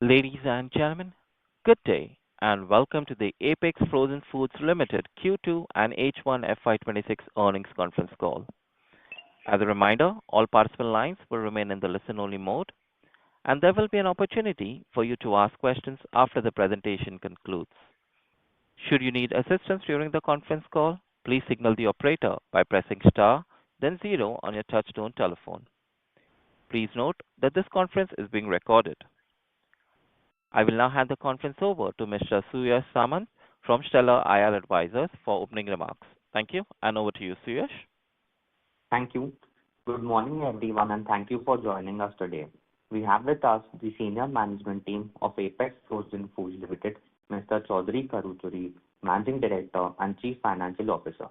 Ladies and gentlemen, good day and welcome to the Apex Frozen Foods Limited Q2 and H1 FY26 earnings conference call. As a reminder, all participant lines will remain in the listen-only mode, and there will be an opportunity for you to ask questions after the presentation concludes. Should you need assistance during the conference call, please signal the operator by pressing star, then zero on your touch-tone telephone. Please note that this conference is being recorded. I will now hand the conference over to Mr. Suyash Samant from Stellar IR Advisors for opening remarks. Thank you, and over to you, Suyash. Thank you. Good morning, everyone, and thank you for joining us today. We have with us the senior management team of Apex Frozen Foods Limited, Mr. Chaudhary Karuturi, Managing Director and Chief Financial Officer,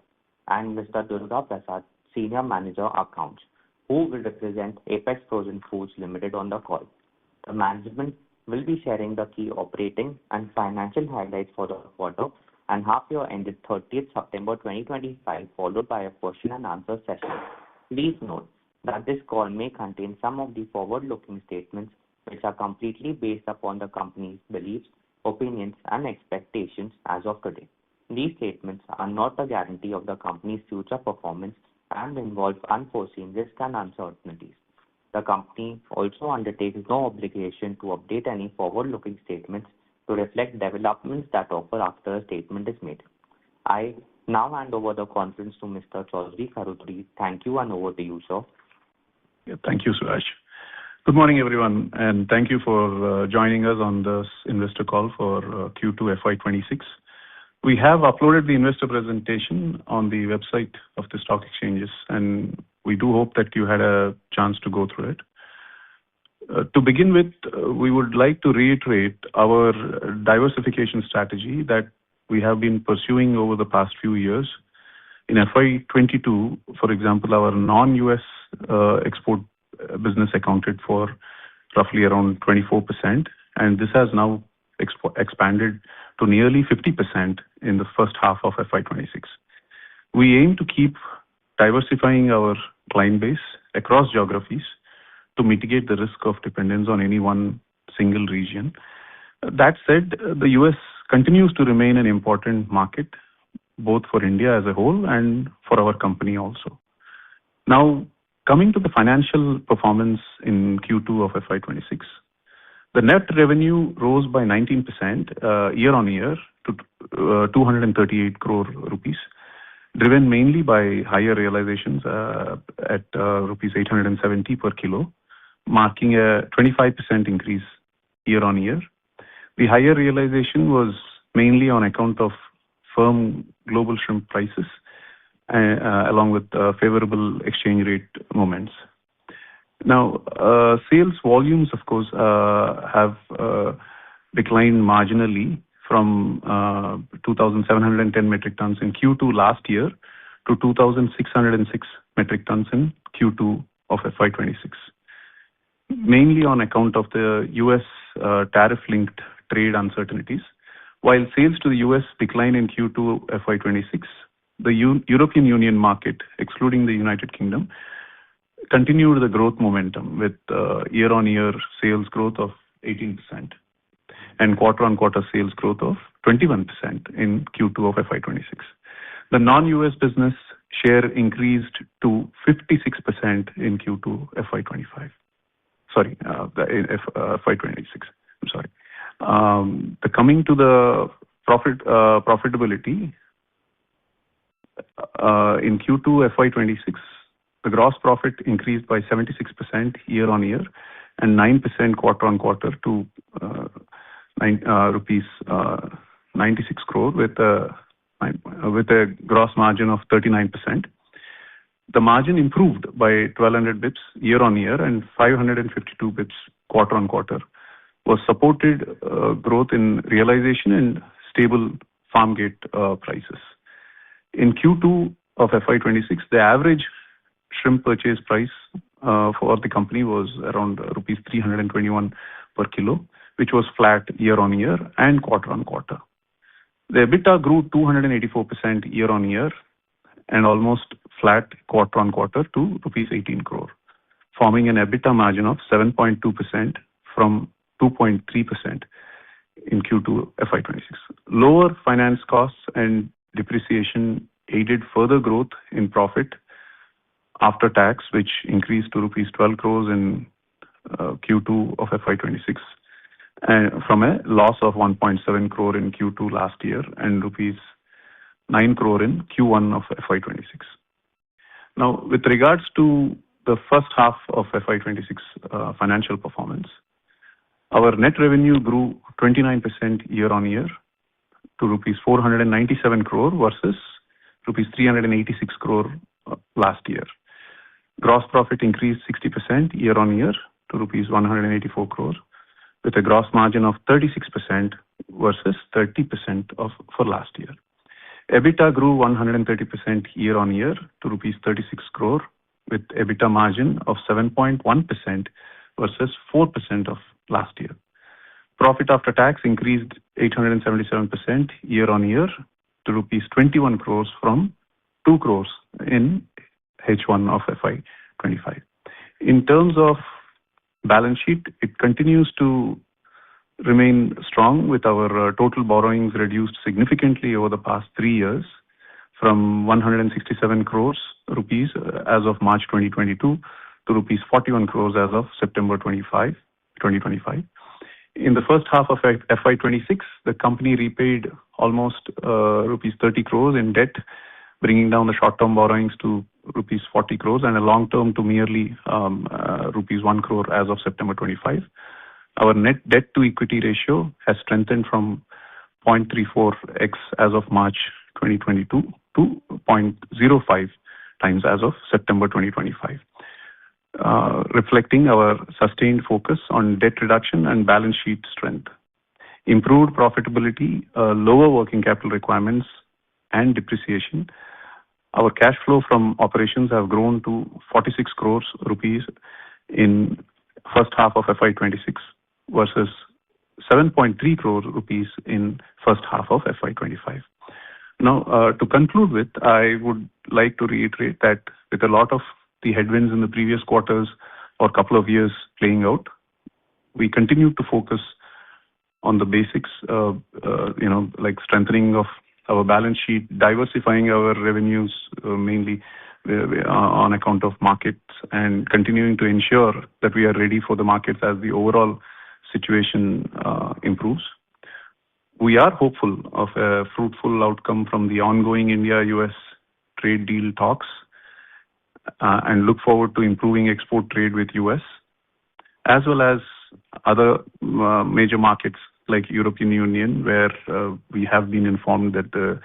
and Mr. Durga Prasad, Senior Manager Accounts, who will represent Apex Frozen Foods Limited on the call. The management will be sharing the key operating and financial highlights for the quarter and half year ended 30th September 2025, followed by a question and answer session. Please note that this call may contain some of the forward-looking statements which are completely based upon the company's beliefs, opinions, and expectations as of today. These statements are not a guarantee of the company's future performance and involve unforeseen risks and uncertainties. The company also undertakes no obligation to update any forward-looking statements to reflect developments that occur after a statement is made. I now hand over the conference to Mr. Chaudhary Karuturi. Thank you, and over to you, sir. Thank you, Suraj. Good morning, everyone, and thank you for joining us on this investor call for Q2 FY26. We have uploaded the investor presentation on the website of the stock exchanges, and we do hope that you had a chance to go through it. To begin with, we would like to reiterate our diversification strategy that we have been pursuing over the past few years. In FY22, for example, our non-US export business accounted for roughly around 24%, and this has now expanded to nearly 50% in the first half of FY26. We aim to keep diversifying our client base across geographies to mitigate the risk of dependence on any one single region. That said, the US continues to remain an important market both for India as a whole and for our company also. Now, coming to the financial performance in Q2 of FY26, the net revenue rose by 19% year on year to 238 crore rupees, driven mainly by higher realizations at rupees 870 per kilo, marking a 25% increase year on year. The higher realization was mainly on account of firm global shrimp prices, along with favorable exchange rate movements. Now, sales volumes, of course, have declined marginally from 2,710 metric tons in Q2 last year to 2,606 metric tons in Q2 of FY26, mainly on account of the US tariff-linked trade uncertainties. While sales to the US declined in Q2 FY26, the European Union market, excluding the United Kingdom, continued the growth momentum with year-on-year sales growth of 18% and quarter-on-quarter sales growth of 21% in Q2 of FY26. The non-US business share increased to 56% in Q2 FY25. Sorry, FY26. I'm sorry. Coming to the profitability, in Q2 FY26, the gross profit increased by 76% year on year and 9% quarter on quarter to rupees 96 crore with a gross margin of 39%. The margin improved by 1,200 bips year on year and 552 bips quarter on quarter, was supported growth in realization and stable farm gate prices. In Q2 of FY26, the average shrimp purchase price for the company was around rupees 321 per kilo, which was flat year on year and quarter on quarter. The EBITDA grew 284% year on year and almost flat quarter on quarter to rupees 18 crore, forming an EBITDA margin of 7.2% from 2.3% in Q2 FY26. Lower finance costs and depreciation aided further growth in profit after tax, which increased to rupees 12 crores in Q2 of FY26 from a loss of 1.7 crore in Q2 last year and rupees 9 crore in Q1 of FY26. Now, with regards to the first half of FY26 financial performance, our net revenue grew 29% year on year to rupees 497 crore versus rupees 386 crore last year. Gross profit increased 60% year on year to rupees 184 crore with a gross margin of 36% versus 30% for last year. EBITDA grew 130% year on year to rupees 36 crore with EBITDA margin of 7.1% versus 4% of last year. Profit after tax increased 877% year on year to rupees 21 crores from 2 crores in H1 of FY25. In terms of balance sheet, it continues to remain strong with our total borrowings reduced significantly over the past 3 years from 167 crores rupees as of March 2022 to rupees 41 crores as of September 2025. In the first half of FY26, the company repaid almost rupees 30 crores in debt, bringing down the short-term borrowings to rupees 40 crores and a long-term to merely rupees 1 crore as of September 25. Our net debt to equity ratio has strengthened from 0.34x as of March 2022 to 0.05 times as of September 2025. Reflecting our sustained focus on debt reduction and balance sheet strength. Improved profitability, lower working capital requirements, and depreciation. Our cash flow from operations have grown to 46 crores rupees in first half of FY26 versus 7.3 crore rupees in first half of FY25. Now, to conclude with, I would like to reiterate that with a lot of the headwinds in the previous quarters or couple of years playing out, we continue to focus on the basics, like strengthening of our balance sheet, diversifying our revenues mainly on account of markets, and continuing to ensure that we are ready for the markets as the overall situation improves. We are hopeful of a fruitful outcome from the ongoing India-US trade deal talks and look forward to improving export trade with US as well as other major markets like European Union, where we have been informed that the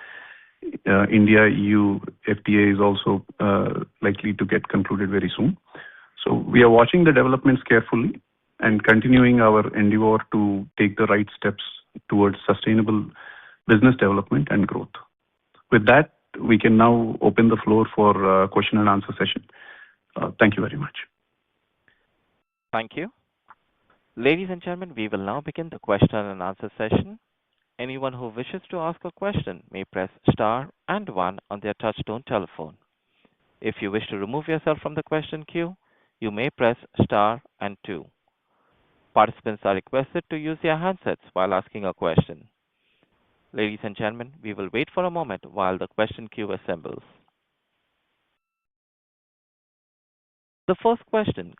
India-EU FTA is also likely to get concluded very soon. So we are watching the developments carefully and continuing our endeavor to take the right steps towards sustainable business development and growth. With that, we can now open the floor for question and answer session. Thank you very much. Thank you. Ladies and gentlemen, we will now begin the question and answer session. Anyone who wishes to ask a question may press star and 1 on their touchtone telephone. If you wish to remove yourself from the question queue, you may press star and 2. Participants are requested to use their handsets while asking a question. Ladies and gentlemen, we will wait for a moment while the question queue assembles. The first question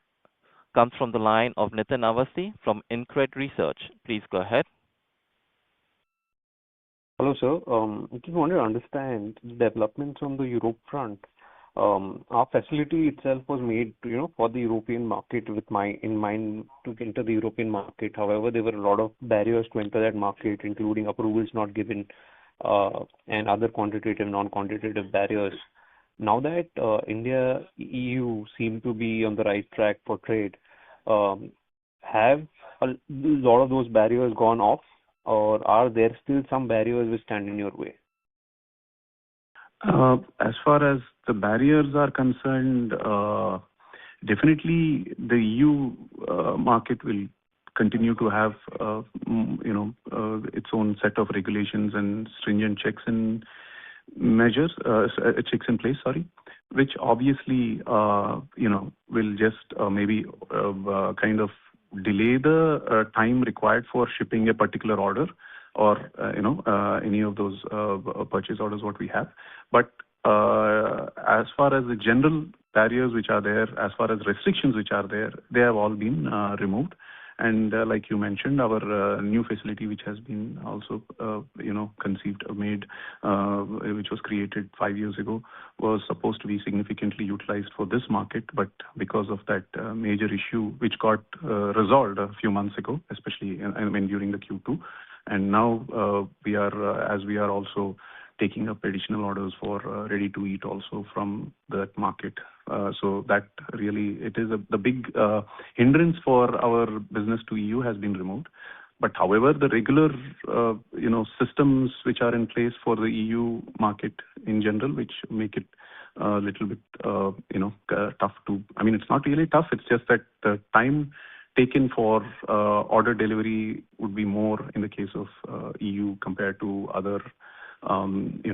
comes from the line of Nitin Awasthi from InCred Research. Please go ahead. Hello, sir. I just want to understand the developments on the Europe front. Our facility itself was made, for the European market in mind to enter the European market. However, there were a lot of barriers to enter that market, including approvals not given and other quantitative, non-quantitative barriers. Now that India, EU seem to be on the right track for trade, have a lot of those barriers gone off, or are there still some barriers which stand in your way? As far as the barriers are concerned, definitely the EU market will continue to have, its own set of regulations and stringent checks and measures, checks in place, which obviously, will just maybe kind of delay the time required for shipping a particular order or any of those purchase orders what we have. But as far as the general barriers which are there, as far as restrictions which are there, they have all been removed. And like you mentioned, our new facility, which has been also, conceived, made, which was created 5 years ago, was supposed to be significantly utilized for this market. But because of that major issue, which got resolved a few months ago, especially during the Q2, and now we are also taking up additional orders for ready-to-eat also from that market. So that really, it is the big hindrance for our business to EU has been removed. But however, the regular, systems which are in place for the EU market in general, which make it a little bit, tough to, it's not really tough. It's just that the time taken for order delivery would be more in the case of EU compared to other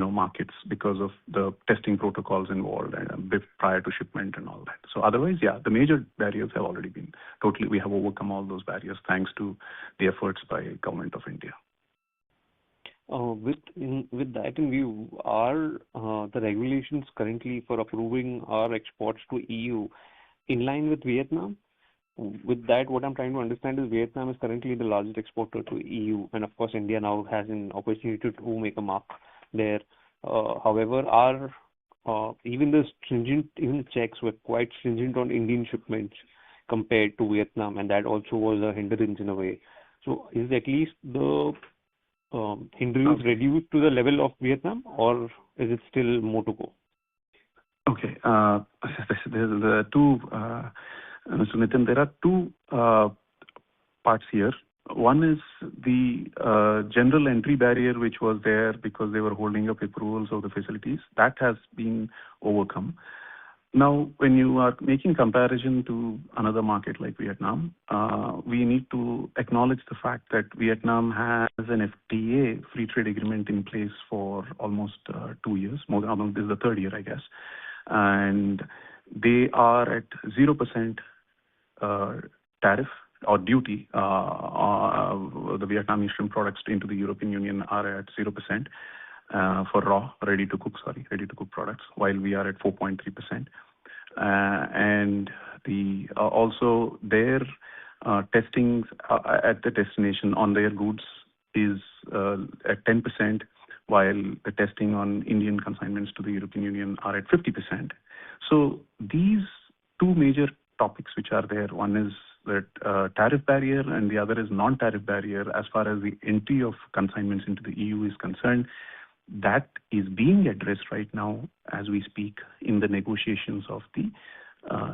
markets because of the testing protocols involved and prior to shipment and all that. So otherwise, yeah, the major barriers have already been we have overcome all those barriers thanks to the efforts by Government of India. With that in view, are the regulations currently for approving our exports to EU in line with Vietnam? With that, what I'm trying to understand is Vietnam is currently the largest exporter to EU, and of course, India now has an opportunity to make a mark there. However, even the checks were quite stringent on Indian shipments compared to Vietnam, and that also was a hindrance in a way. So, is at least the hindrance reduced to the level of Vietnam, or is it still more to go? Okay, there's two. Mr. Nitin, there are two parts here. One is the general entry barrier which was there because they were holding up approvals of the facilities. That has been overcome. Now, when you are making comparison to another market like Vietnam, we need to acknowledge the fact that Vietnam has an FTA, free trade agreement, in place for almost 2 years. This is the third year, I guess. And they are at 0% tariff or duty. The Vietnamese shrimp products into the European Union are at 0% for ready to cook products, while we are at 4.3%. And also their testings at the destination on their goods is at 10%, while the testing on Indian consignments to the European Union are at 50%. So these two major topics which are there, one is that tariff barrier and the other is non-tariff barrier as far as the entry of consignments into the EU is concerned, that is being addressed right now as we speak in the negotiations of the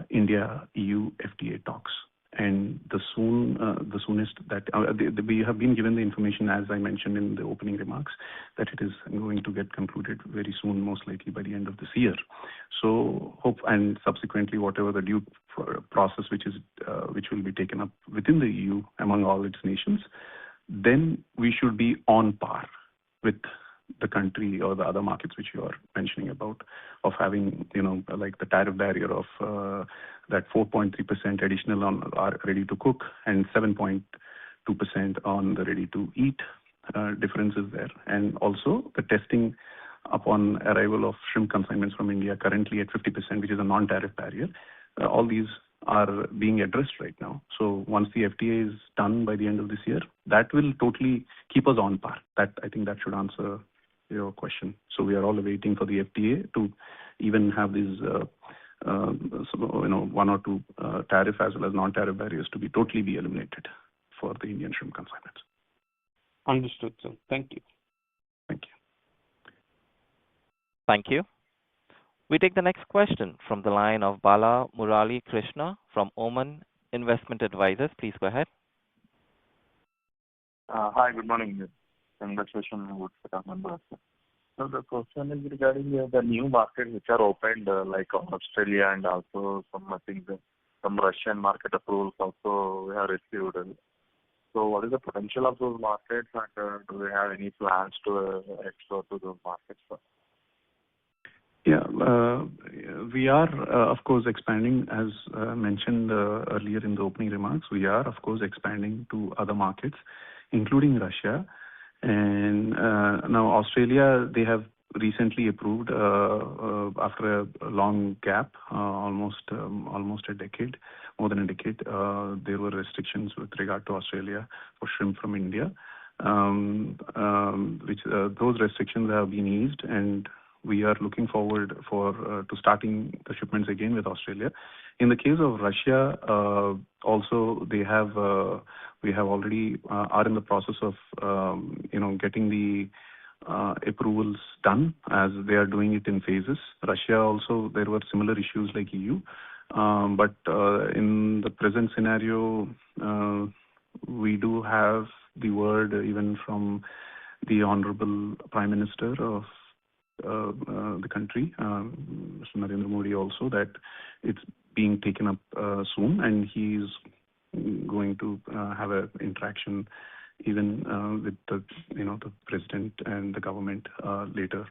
India-EU FTA talks. And the soonest that we have been given the information, as I mentioned in the opening remarks, that it is going to get concluded very soon, most likely by the end of this year. So hope, and subsequently whatever the due process which will be taken up within the EU among all its nations, then we should be on par with the country or the other markets which you are mentioning about, of having, like the tariff barrier of that 4.3% additional on our ready to cook and 7.2% on the ready to eat differences there. And also the testing upon arrival of shrimp consignments from India currently at 50%, which is a non-tariff barrier. All these are being addressed right now. So once the FTA is done by the end of this year, that will totally keep us on par. That, I think that should answer your question. So we are all waiting for the FTA to even have these, one or two tariff as well as non-tariff barriers to be totally eliminated for the Indian shrimp consignments. Understood, sir. Thank you. Thank you. Thank you. We take the next question from the line of Bala Murali Krishna from Oman Investment Advisors. Please go ahead. Hi, good morning. Congratulations on good set of numbers. So the question is regarding the new markets which are opened, like Australia, and also some Russian market approvals also we have received. So what is the potential of those markets, and do we have any plans to export to those markets? Yeah, we are, of course, expanding, as mentioned earlier in the opening remarks. We are, of course, expanding to other markets, including Russia. And now Australia, they have recently approved after a long gap, almost a decade, more than a decade. There were restrictions with regard to Australia for shrimp from India, which those restrictions have been eased, and we are looking forward for to starting the shipments again with Australia. In the case of Russia, also they have we have already are in the process of getting the approvals done, as they are doing it in phases. Russia also, there were similar issues like EU, but in the present scenario, we do have the word even from the Honorable Prime Minister of the country, Mr. Narendra Modi, also, that it's being taken up soon, and he's going to have an interaction even with the the president and the government later.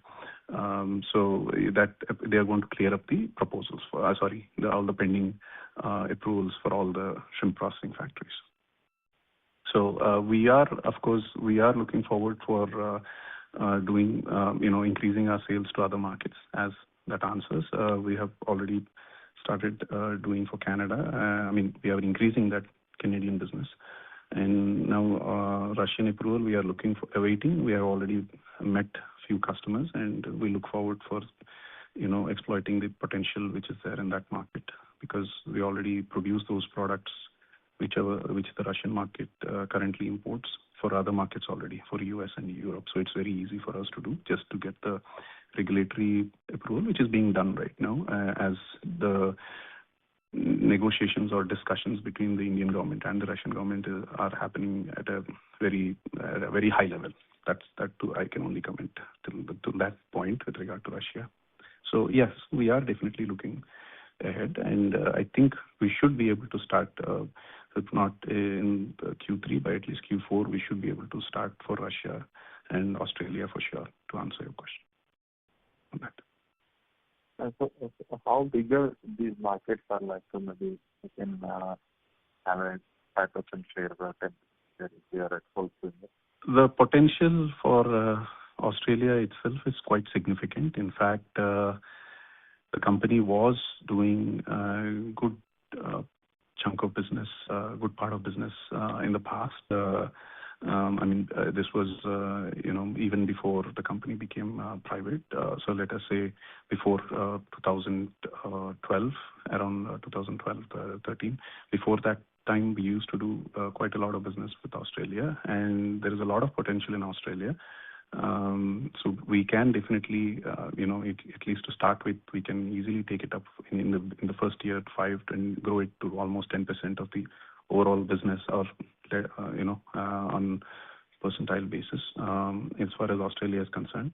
So that they are going to clear up the proposals for all the pending approvals for all the shrimp processing factories. So we are, of course, looking forward for doing, increasing our sales to other markets, as that answers. We have already started doing for Canada. We are increasing that Canadian business. And now Russian approval, we are awaiting. We have already met few customers, and we look forward for, exploiting the potential which is there in that market, because we already produce those products which the Russian market currently imports for other markets already, for US and Europe. So it's very easy for us to do, just to get the regulatory approval, which is being done right now, as the negotiations or discussions between the Indian government and the Russian government are happening at a very high level. That too, I can only comment to that point with regard to Russia. So yes, we are definitely looking ahead, and I think we should be able to start, if not in the Q3, but at least Q4, we should be able to start for Russia and Australia for sure, to answer your question on that. So how bigger these markets are, like, so maybe we can have a 5% share or 10% share if we are at full swing? The potential for Australia itself is quite significant. In fact, the company was doing a good chunk of business, good part of business in the past. This was, even before the company became private. So let us say before 2012, around 2012, 13. Before that time, we used to do quite a lot of business with Australia, and there is a lot of potential in Australia. So we can definitely, at least to start with, we can easily take it up in the first year, 5, and grow it to almost 10% of the overall business, or on percentile basis, as far as Australia is concerned.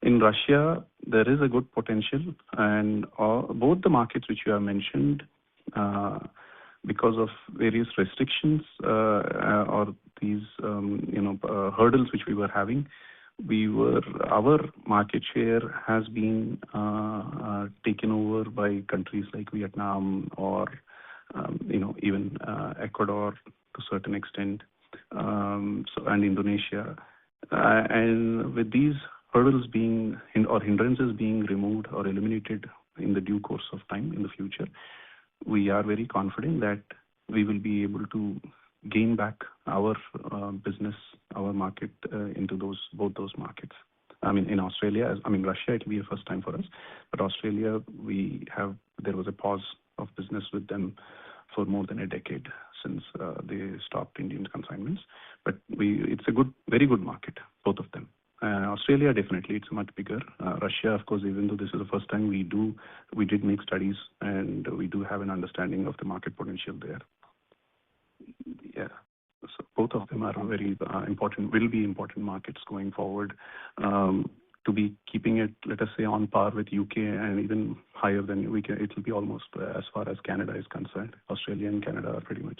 In Russia, there is a good potential, and both the markets which you have mentioned, because of various restrictions or these hurdles which we were having, our market share has been taken over by countries like Vietnam or even Ecuador to a certain extent, and Indonesia. And with these hurdles being or hindrances being removed or eliminated in the due course of time in the future, we are very confident that we will be able to gain back our business, our market into both those markets. In Australia, Russia, it will be a first time for us, but Australia, there was a pause of business with them for more than a decade since they stopped Indian consignments. But it's a very good market, both of them. Australia, definitely, it's much bigger. Russia, of course, even though this is the first time, we did make studies, and we do have an understanding of the market potential there. Yeah. So both of them are very important, will be important markets going forward. To be keeping it, let us say, on par with UK and even higher than UK, it will be almost as far as Canada is concerned. Australia and Canada are pretty much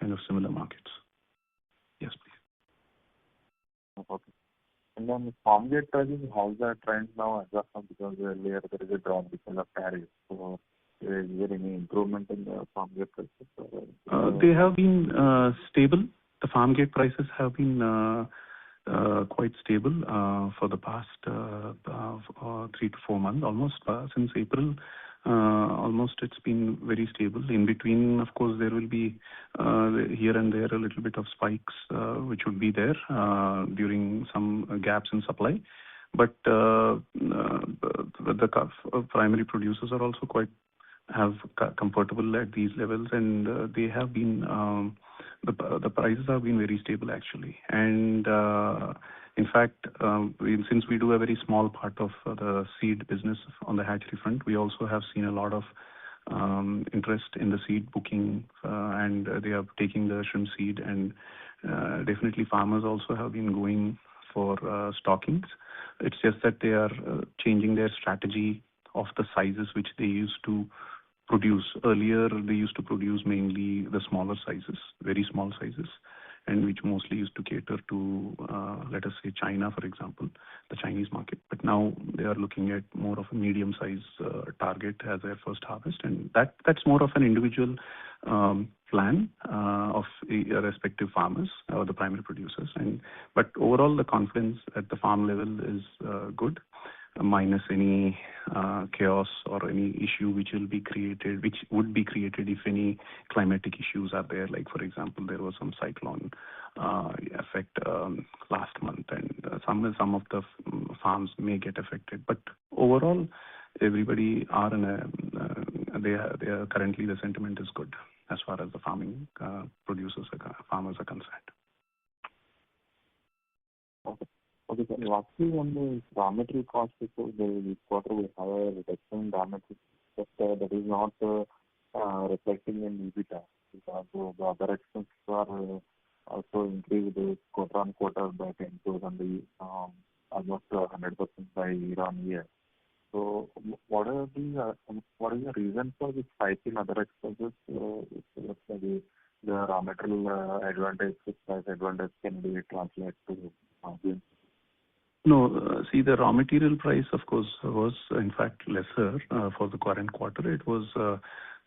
kind of similar markets. Yes, please. Okay. And And then farm gate prices, how's the trend now as of now? Because earlier there is a drop because of tariffs. So is there any improvement in the farm gate prices? They have been stable. The farm gate prices have been quite stable for the past 3 to 4 months, almost since April. Almost it's been very stable. In between, of course, there will be here and there a little bit of spikes, which would be there during some gaps in supply. But the primary producers are also quite comfortable at these levels, and they have been the prices have been very stable actually. And in fact, since we do a very small part of the seed business on the hatchery front, we also have seen a lot of interest in the seed booking, and they are taking the shrimp seed, and definitely farmers also have been going for stockings. It's just that they are changing their strategy of the sizes which they used to produce. Earlier, they used to produce mainly the smaller sizes, very small sizes, and which mostly used to cater to, let us say, China, for example, the Chinese market. But now they are looking at more of a medium size target as their first harvest, and that's more of an individual plan of respective farmers or the primary producers. But overall, the confidence at the farm level is good, minus any chaos or any issue which would be created if any climatic issues are there. Like, for example, there was some cyclone effect last month, and some of the farms may get affected. But overall, everybody are in they are currently, the sentiment is good as far as the farmers are concerned. Okay, sir. Lastly, on the raw material cost, because this quarter we have a reduction in raw material, but that is not reflecting in EBITDA, because the other expenses are also increased quarter on quarter by 10%, almost 100% by year on year. So what is the reason for this spike in other expenses? The raw material advantage, price advantage can be translated to margin? No, see, the raw material price, of course, was in fact lesser for the current quarter. It was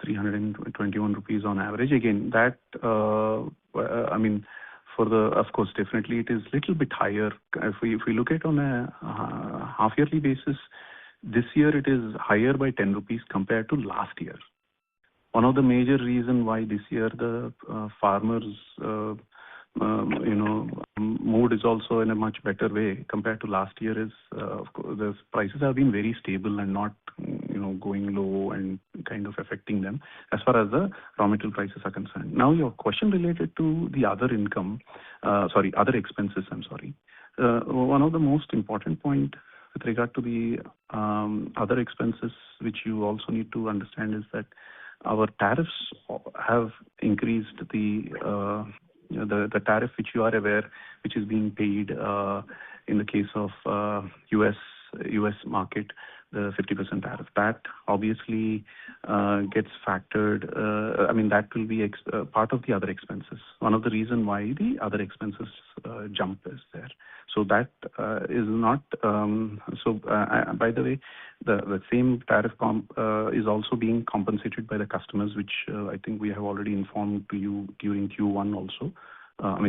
321 rupees on average. Again, that I mean, of course, definitely it is little bit higher. If we look at on a half yearly basis, this year it is higher by 10 rupees compared to last year. One of the major reason why this year the farmers mood is also in a much better way compared to last year is, of course, the prices have been very stable and not going low and kind of affecting them as far as the raw material prices are concerned. Now, your question related to the other expenses, I'm sorry. One of the most important point with regard to the other expenses, which you also need to understand, is that our tariffs have increased. The tariff which you are aware, which is being paid in the case of US market, the 50% tariff, that obviously gets factored. I mean, that will be part of the other expenses. One of the reason why the other expenses jump is there. So that is not. By the way, the same tariff is also being compensated by the customers, which I think we have already informed to you during Q1 also.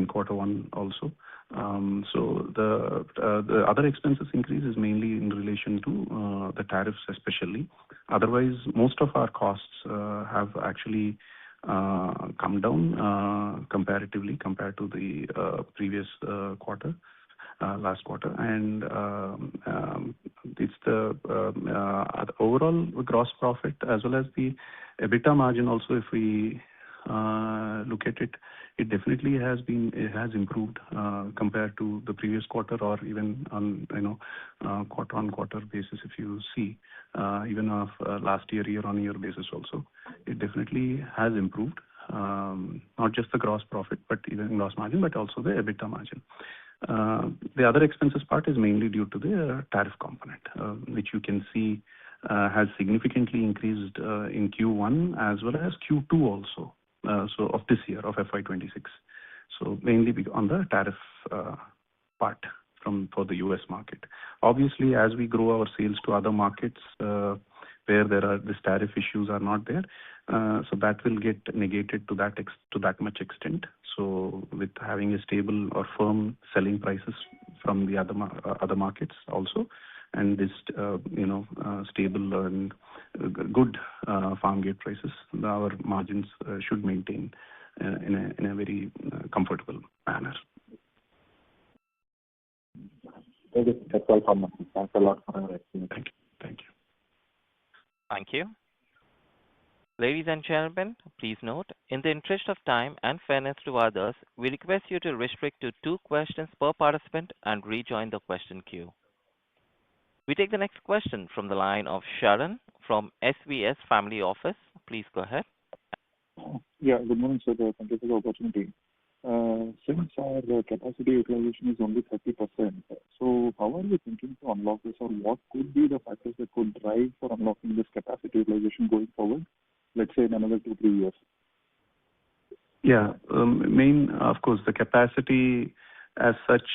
Quarter one also. So the other expenses increase is mainly in relation to the tariffs especially. Otherwise, most of our costs have actually come down comparatively compared to the previous quarter, last quarter. And it's the overall gross profit as well as the EBITDA margin also, if we look at it, it definitely has improved compared to the previous quarter, or even on quarter on quarter basis. If you see even of last year on year basis also, it definitely has improved, not just the gross profit, but even gross margin, but also the EBITDA margin. The other expenses part is mainly due to the tariff component, which you can see has significantly increased in Q1 as well as Q2 also. So of this year, of FY26. So mainly on the tariff part for the US market. Obviously, as we grow our sales to other markets where these tariff issues are not there, so that will get negated to that much extent. So with having a stable or firm selling prices from the other markets also, and this stable and good farm gate prices, our margins should maintain in a very comfortable manner. Okay, that's all from me. Thanks a lot for your explanation. Thank you. Thank you. Thank you. Ladies and gentlemen, please note, in the interest of time and fairness to others, we request you to restrict to 2 questions per participant and rejoin the question queue. We take the next question from the line of Sharon from SVS Family Office. Please go ahead. Yeah, good morning, sir. Thank you for the opportunity. Since our capacity utilization is only 30%, so how are we thinking to unlock this, or what could be the factors that could drive for unlocking this capacity utilization going forward, let's say in another 2-3 years? Yeah, of course, the capacity as such,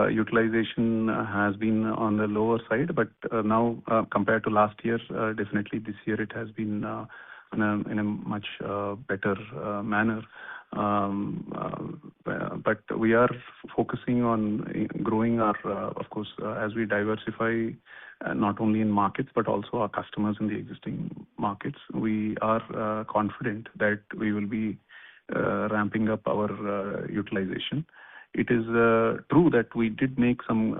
utilization has been on the lower side, but now compared to last year, definitely this year it has been in a much better manner. But we are focusing on growing our, of course, as we diversify not only in markets but also our customers in the existing markets. We are confident that we will be ramping up our utilization. It is true that we did make some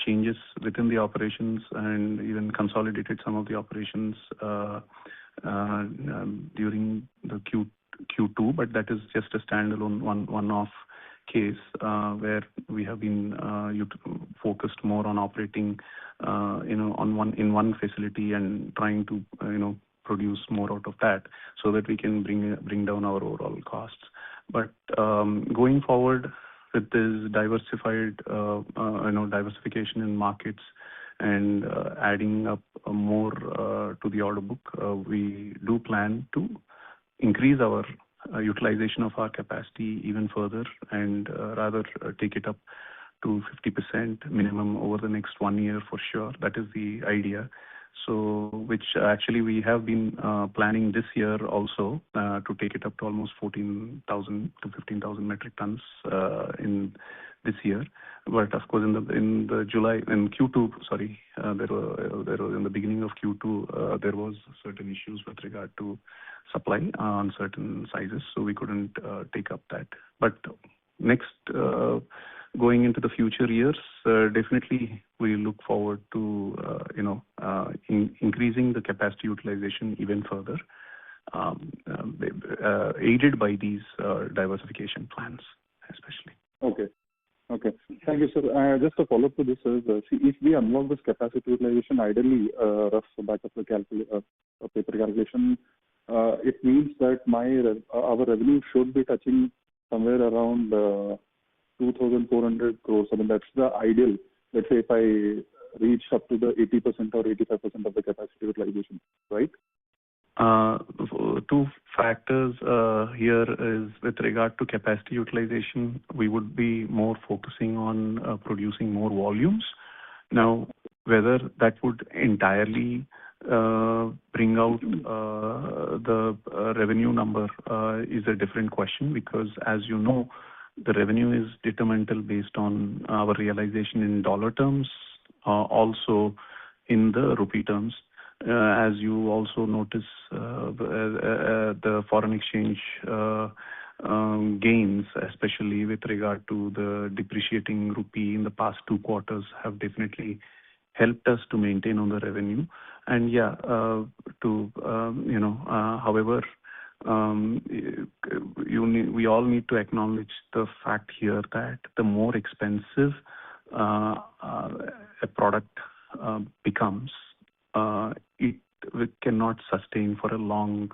changes within the operations and even consolidated some of the operations during the Q2, but that is just a standalone one-off case where we have been focused more on operating in one facility and trying to produce more out of that so that we can bring down our overall costs. But going forward with this diversification in markets and adding up more to the order book, we do plan to increase our utilization of our capacity even further and rather take it up to 50% minimum over the next 1 year for sure. That is the idea. So, which actually we have been planning this year also to take it up to almost 14,000 to 15,000 metric tons in this year. But of course, in Q2, there was in the beginning of Q2 there was certain issues with regard to supply on certain sizes, so we couldn't take up that. But next, going into the future years, definitely we look forward to increasing the capacity utilization even further, aided by these diversification plans, especially. Okay. Thank you, sir. Just a follow-up to this is, if we unlock this capacity utilization, ideally, rough back of the paper calculation, it means that our revenue should be touching somewhere around 2,400 crores. I mean, that's the ideal. Let's say if I reach up to the 80% or 85% of the capacity utilization, right? 2 factors here is with regard to capacity utilization, we would be more focusing on producing more volumes. Now, whether that would entirely bring out the revenue number is a different question, because as you know, the revenue is determinable based on our realization in dollar terms, also in the rupee terms. As you also notice, the foreign exchange gains, especially with regard to the depreciating rupee in the past 2 quarters, have definitely helped us to maintain on the revenue. And however, we all need to acknowledge the fact here that the more expensive a product becomes, it cannot sustain for a long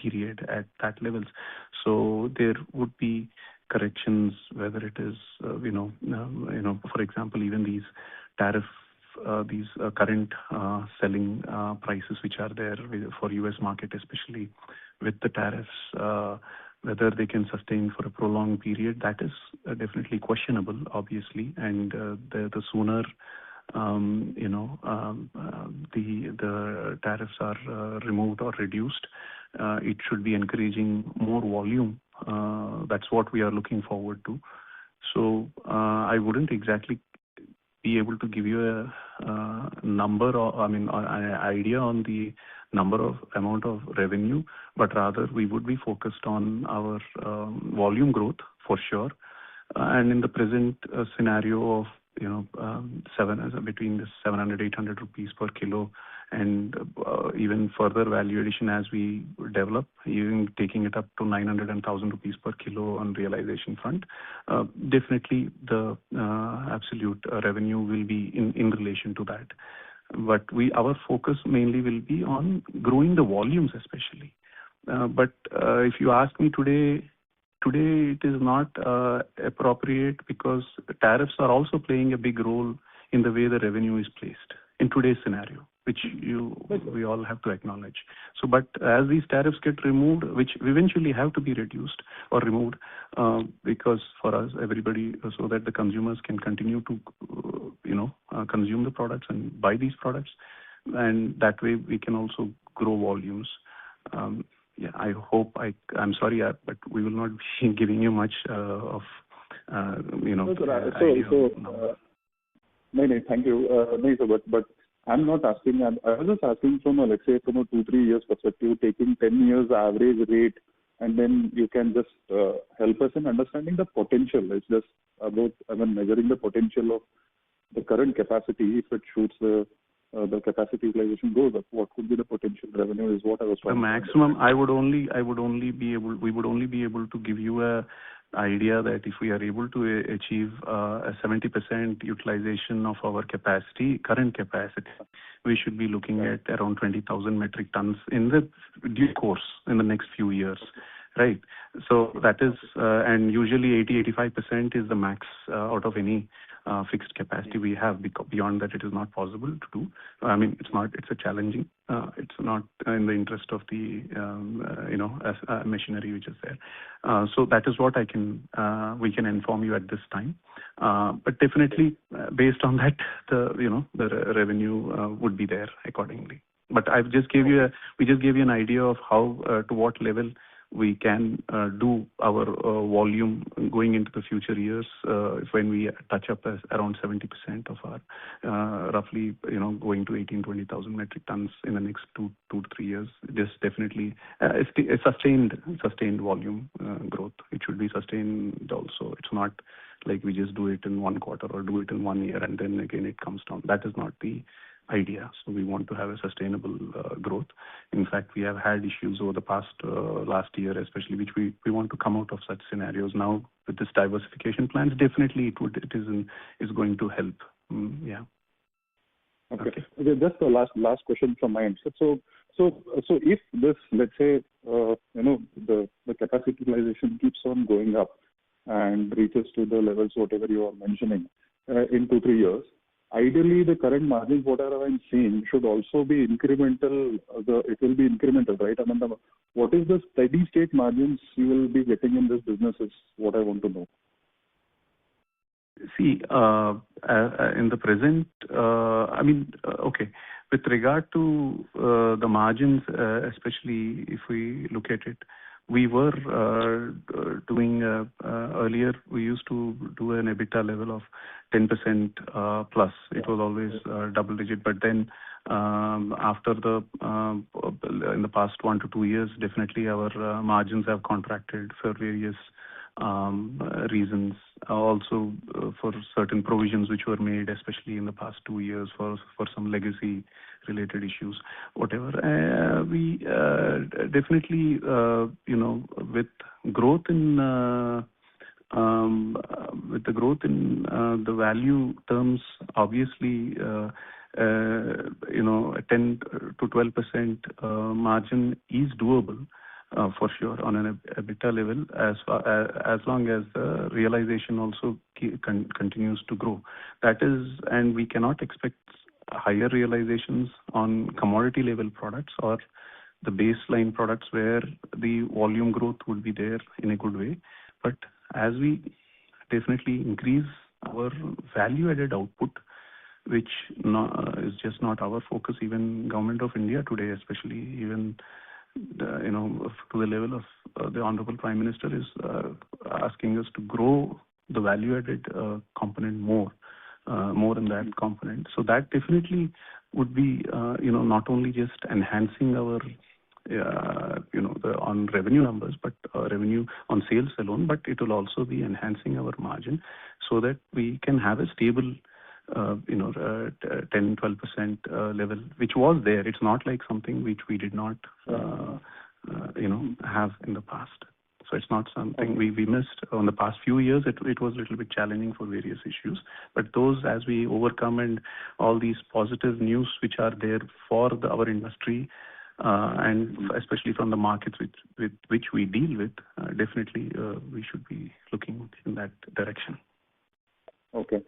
period at that levels. So there would be corrections, whether it is, for example, even these tariff, these current selling prices which are there for US market, especially with the tariffs Whether they can sustain for a prolonged period, that is definitely questionable, obviously. And the sooner the tariffs are removed or reduced, it should be encouraging more volume. That's what we are looking forward to. So I wouldn't exactly be able to give you a number or an idea on the amount of revenue, but rather we would be focused on our volume growth for sure. And in the present scenario of between the 700-800 rupees per kilo, and even further value addition as we develop, even taking it up to 900 and 1,000 rupees per kilo on realization front, definitely the absolute revenue will be in relation to that. But our focus mainly will be on growing the volumes, especially. But if you ask me today it is not appropriate, because tariffs are also playing a big role in the way the revenue is placed in today's scenario, which we all have to acknowledge. So, but as these tariffs get removed, which eventually have to be reduced or removed, because for us, everybody, so that the consumers can continue to, consume the products and buy these products, and that way we can also grow volumes. I hope I'm sorry, but we will not be giving you much of, No, thank you. No, sir, but I'm not asking. I was just asking from let's say from a 2-3 years perspective, taking 10 years average rate, and then you can just help us in understanding the potential. It's just about measuring the potential of the current capacity. If it shoots the capacity utilization goes up, what could be the potential revenue is what I was trying to maximum. We would only be able to give you a idea that if we are able to achieve a 70% utilization of our current capacity, we should be looking at around 20,000 metric tons in the due course in the next few years. Right. So that is, and usually 80-85% is the max out of any fixed capacity we have. Beyond that, it is not possible to do. It's a challenging. It's not in the interest of the machinery which is there. So that is what we can inform you at this time. But definitely, based on that, the revenue would be there accordingly. But we just gave you an idea of how to what level we can do our volume going into the future years, when we touch up as around 70% of our roughly going to 18-20,000 metric tons in the next 2 to 3 years. This definitely a sustained volume growth. It should be sustained also. It's not like we just do it in one quarter or do it in 1 year and then again it comes down. That is not the idea. So we want to have a sustainable growth. In fact, we have had issues over the last year, especially, which we want to come out of such scenarios. Now with this diversification plans, definitely it is going to help. Okay. Just the last question from my end. So if this, let's say, the capacity utilization keeps on going up and reaches to the levels whatever you are mentioning in 2-3 years, ideally, the current margins, whatever I'm seeing, should also be incremental. It will be incremental, right? What is the steady state margins you will be getting in this business is what I want to know. See, in the present, okay, with regard to the margins, especially if we look at it, we were doing earlier, we used to do an EBITDA level of 10% plus. It was always double digit, but then after in the past 1 to 2 years, definitely our margins have contracted for various reasons. Also for certain provisions which were made, especially in the past 2 years for some legacy related issues, whatever. We definitely, with growth in the value terms, obviously, 10 to 12% margin is doable. For sure, on an EBITDA level, as long as the realization also continues to grow. That is, and we cannot expect higher realizations on commodity level products or the baseline products where the volume growth would be there in a good way. But as we definitely increase our value-added output, which is just not our focus, even Government of India today, especially even to the level of the Honorable Prime Minister is asking us to grow the value-added component more in that component. So that definitely would be not only just enhancing our on revenue numbers, but revenue on sales alone, but it will also be enhancing our margin so that we can have a stable 10-12% level, which was there. It's not like something which we did not have in the past. So it's not something we missed on the past few years. It was a little bit challenging for various issues, but those, as we overcome, and all these positive news which are there for our industry, and especially from the markets with which we deal with, definitely we should be looking in that direction. Okay.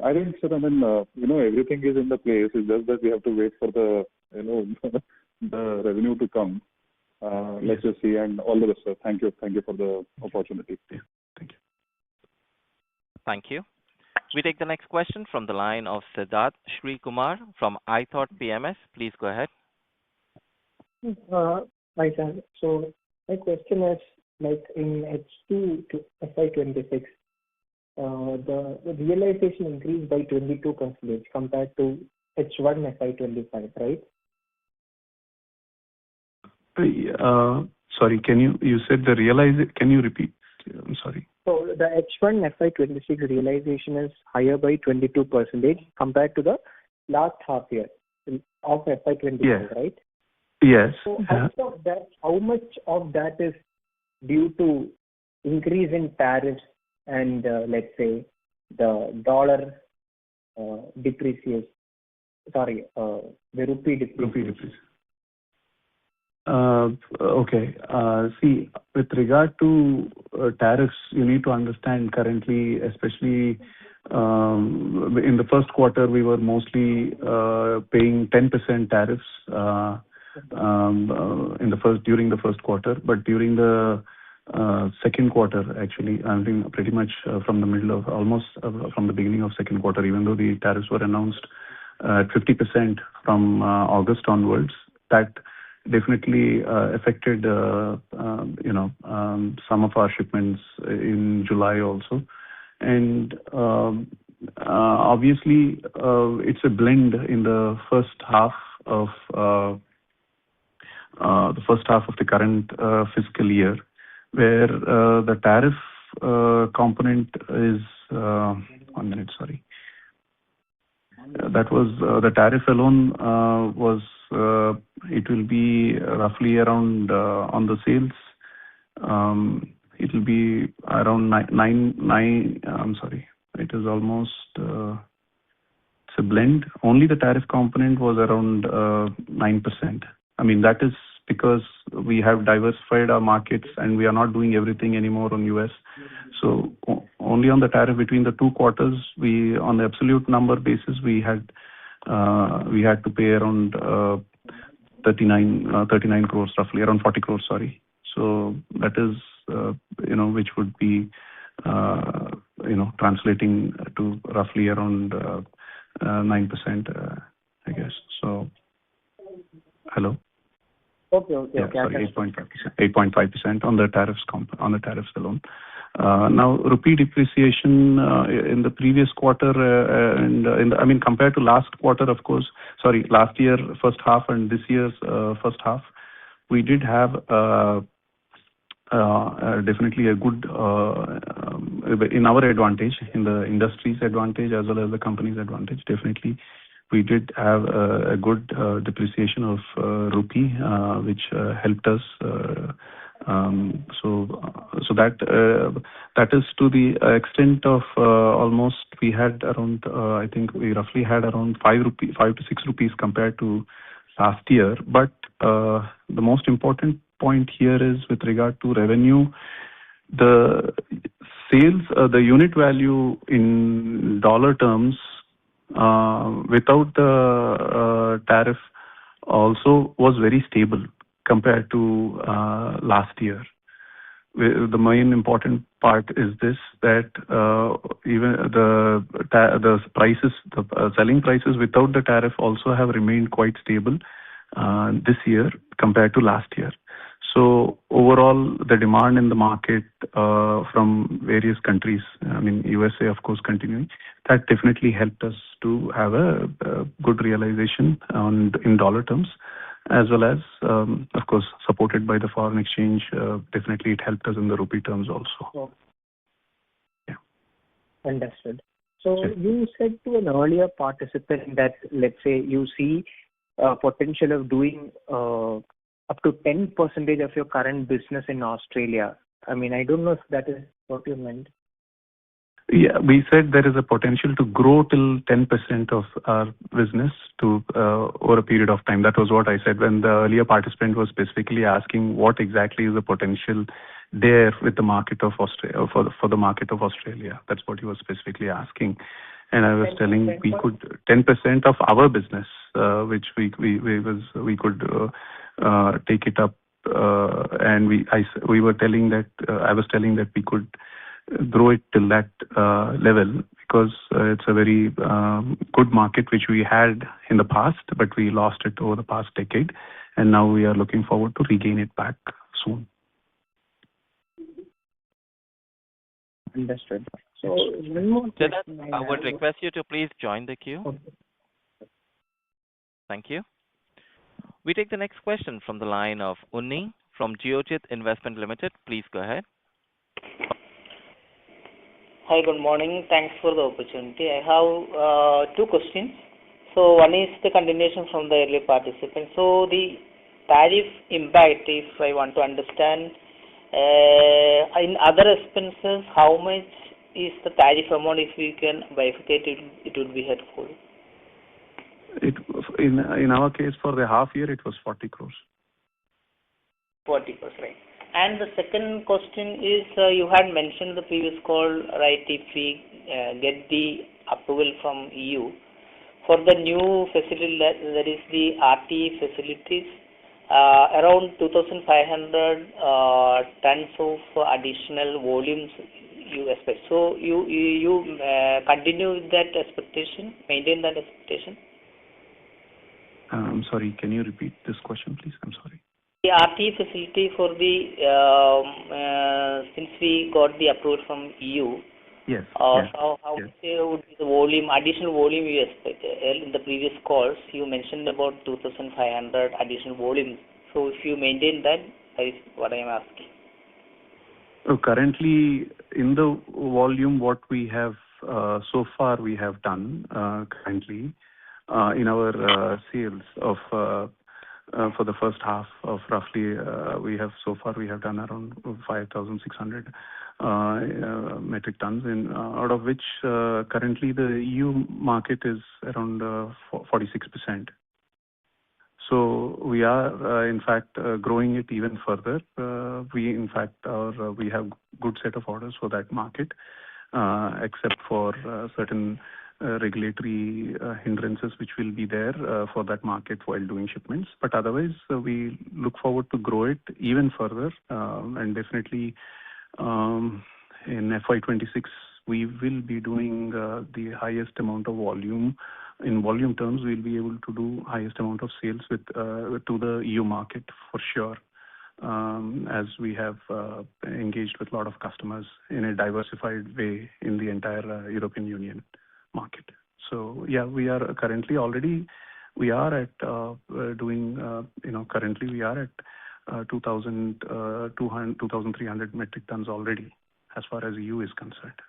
I think, sir, I mean, everything is in the place. It's just that we have to wait for the, the revenue to come. Let's just see, and all the best, sir. Thank you for the opportunity. Yeah. Thank you. Thank you. We take the next question from the line of Siddharth Shri Kumar from iThought PMS. Please go ahead. Hi, sir. So my question is, like in H2 to FY26, the realization increased by 22% compared to H1 FY25, right? Sorry, you said the realize? Can you repeat? I'm sorry. So the H1 FY26 realization is higher by 22% compared to the last half year of FY25, right? Yes. So how much of that is due to increase in tariffs and let's say the dollar depreciation? Sorry, the rupee depreciation. Okay. See, with regard to tariffs, you need to understand currently, especially in the first quarter, we were mostly paying 10% tariffs during the first quarter, but during the second quarter, actually, I think pretty much from the middle of almost from the beginning of second quarter, even though the tariffs were announced at 50% from August onwards, that definitely affected some of our shipments in July also. And obviously, it's a blend in the first half of the current fiscal year, where the tariff component is 1 minute. Sorry. That was the tariff alone was it will be roughly around on the sales. It will be around nine. I'm sorry. It is almost it's a blend. Only the tariff component was around 9%. I mean, that is because we have diversified our markets and we are not doing everything anymore on US. So only on the tariff between the two quarters, on the absolute number basis, we had to pay around 39 crores, roughly around 40 crores. Sorry. So that is which would be translating to roughly around 9%, I guess. So hello. Okay. Sorry, 8.5% on the tariffs alone. Now, rupee depreciation in the previous quarter, compared to last quarter, of course, last year first half and this year's first half, we did have definitely a good in our advantage, in the industry's advantage as well as the company's advantage. Definitely, we did have a good depreciation of rupee, which helped us. So that is to the extent of almost we had around I think we roughly had around 5 to 6 rupees compared to last year. But the most important point here is with regard to revenue, the sales, the unit value in dollar terms without the tariff also was very stable compared to last year. The main important part is this, that even the prices, the selling prices without the tariff also have remained quite stable this year compared to last year. So overall, the demand in the market from various countries, I mean, USA, of course, continuing, that definitely helped us to have a good realization in dollar terms, as well as, of course, supported by the foreign exchange. Definitely, it helped us in the rupee terms also. Oh, Yeah. understood. So Sure. you said to an earlier participant that, let's say, you see potential of doing up to 10% of your current business in Australia. I mean, I don't know if that is what you meant. Yeah, we said there is a potential to grow till 10% of our business to over a period of time. That was what I said when the earlier participant was specifically asking what exactly is the potential there with the market of Australia, for the market of Australia. That's what he was specifically asking. And I was telling we could 10% of our business, which we could take it up, and we were telling that I was telling that we could grow it till that level, because it's a very good market which we had in the past, but we lost it over the past decade, and now we are looking forward to regain it back soon. Understood. So one more Janet, question I would have. request you to please join the queue. Okay. Thank you. We take the next question from the line of Unni from Geojit Investment Limited. Please go ahead. Hi, good morning. Thanks for the opportunity. I have two questions. So one is the continuation from the earlier participant. So the tariff impact, if I want to understand, in other expenses, how much is the tariff amount? If we can bifurcate it, it would be helpful. In our case, for the half year, it was 40 crores. 40%, right. And the second question is, you had mentioned the previous call, right, if we get the approval from EU for the new facility, that is the RTE facilities, around 2,500 tons of additional volumes you expect. So you continue with that expectation, maintain that expectation? I'm sorry, can you repeat this question, please? I'm sorry. The RTE facility for the since we got the approval from EU. Yes. How Yes. would be the volume, additional volume you expect? In the previous calls, you mentioned about 2,500 additional volumes. So if you maintain that, that is what I am asking. Currently, in the volume, what we have so far we have done currently in our sales of for the first half of roughly we have done around 5,600 metric tons, out of which currently the EU market is around 46%. So we are in fact growing it even further. We have good set of orders for that market, except for certain regulatory hindrances which will be there for that market while doing shipments. But otherwise, we look forward to grow it even further, and definitely in FY26 we will be doing the highest amount of volume. In volume terms, we'll be able to do highest amount of sales with to the EU market for sure, as we have engaged with a lot of customers in a diversified way in the entire European Union market. So yeah, we are currently already at doing currently we are at 2,300 metric tons already as far as EU is concerned.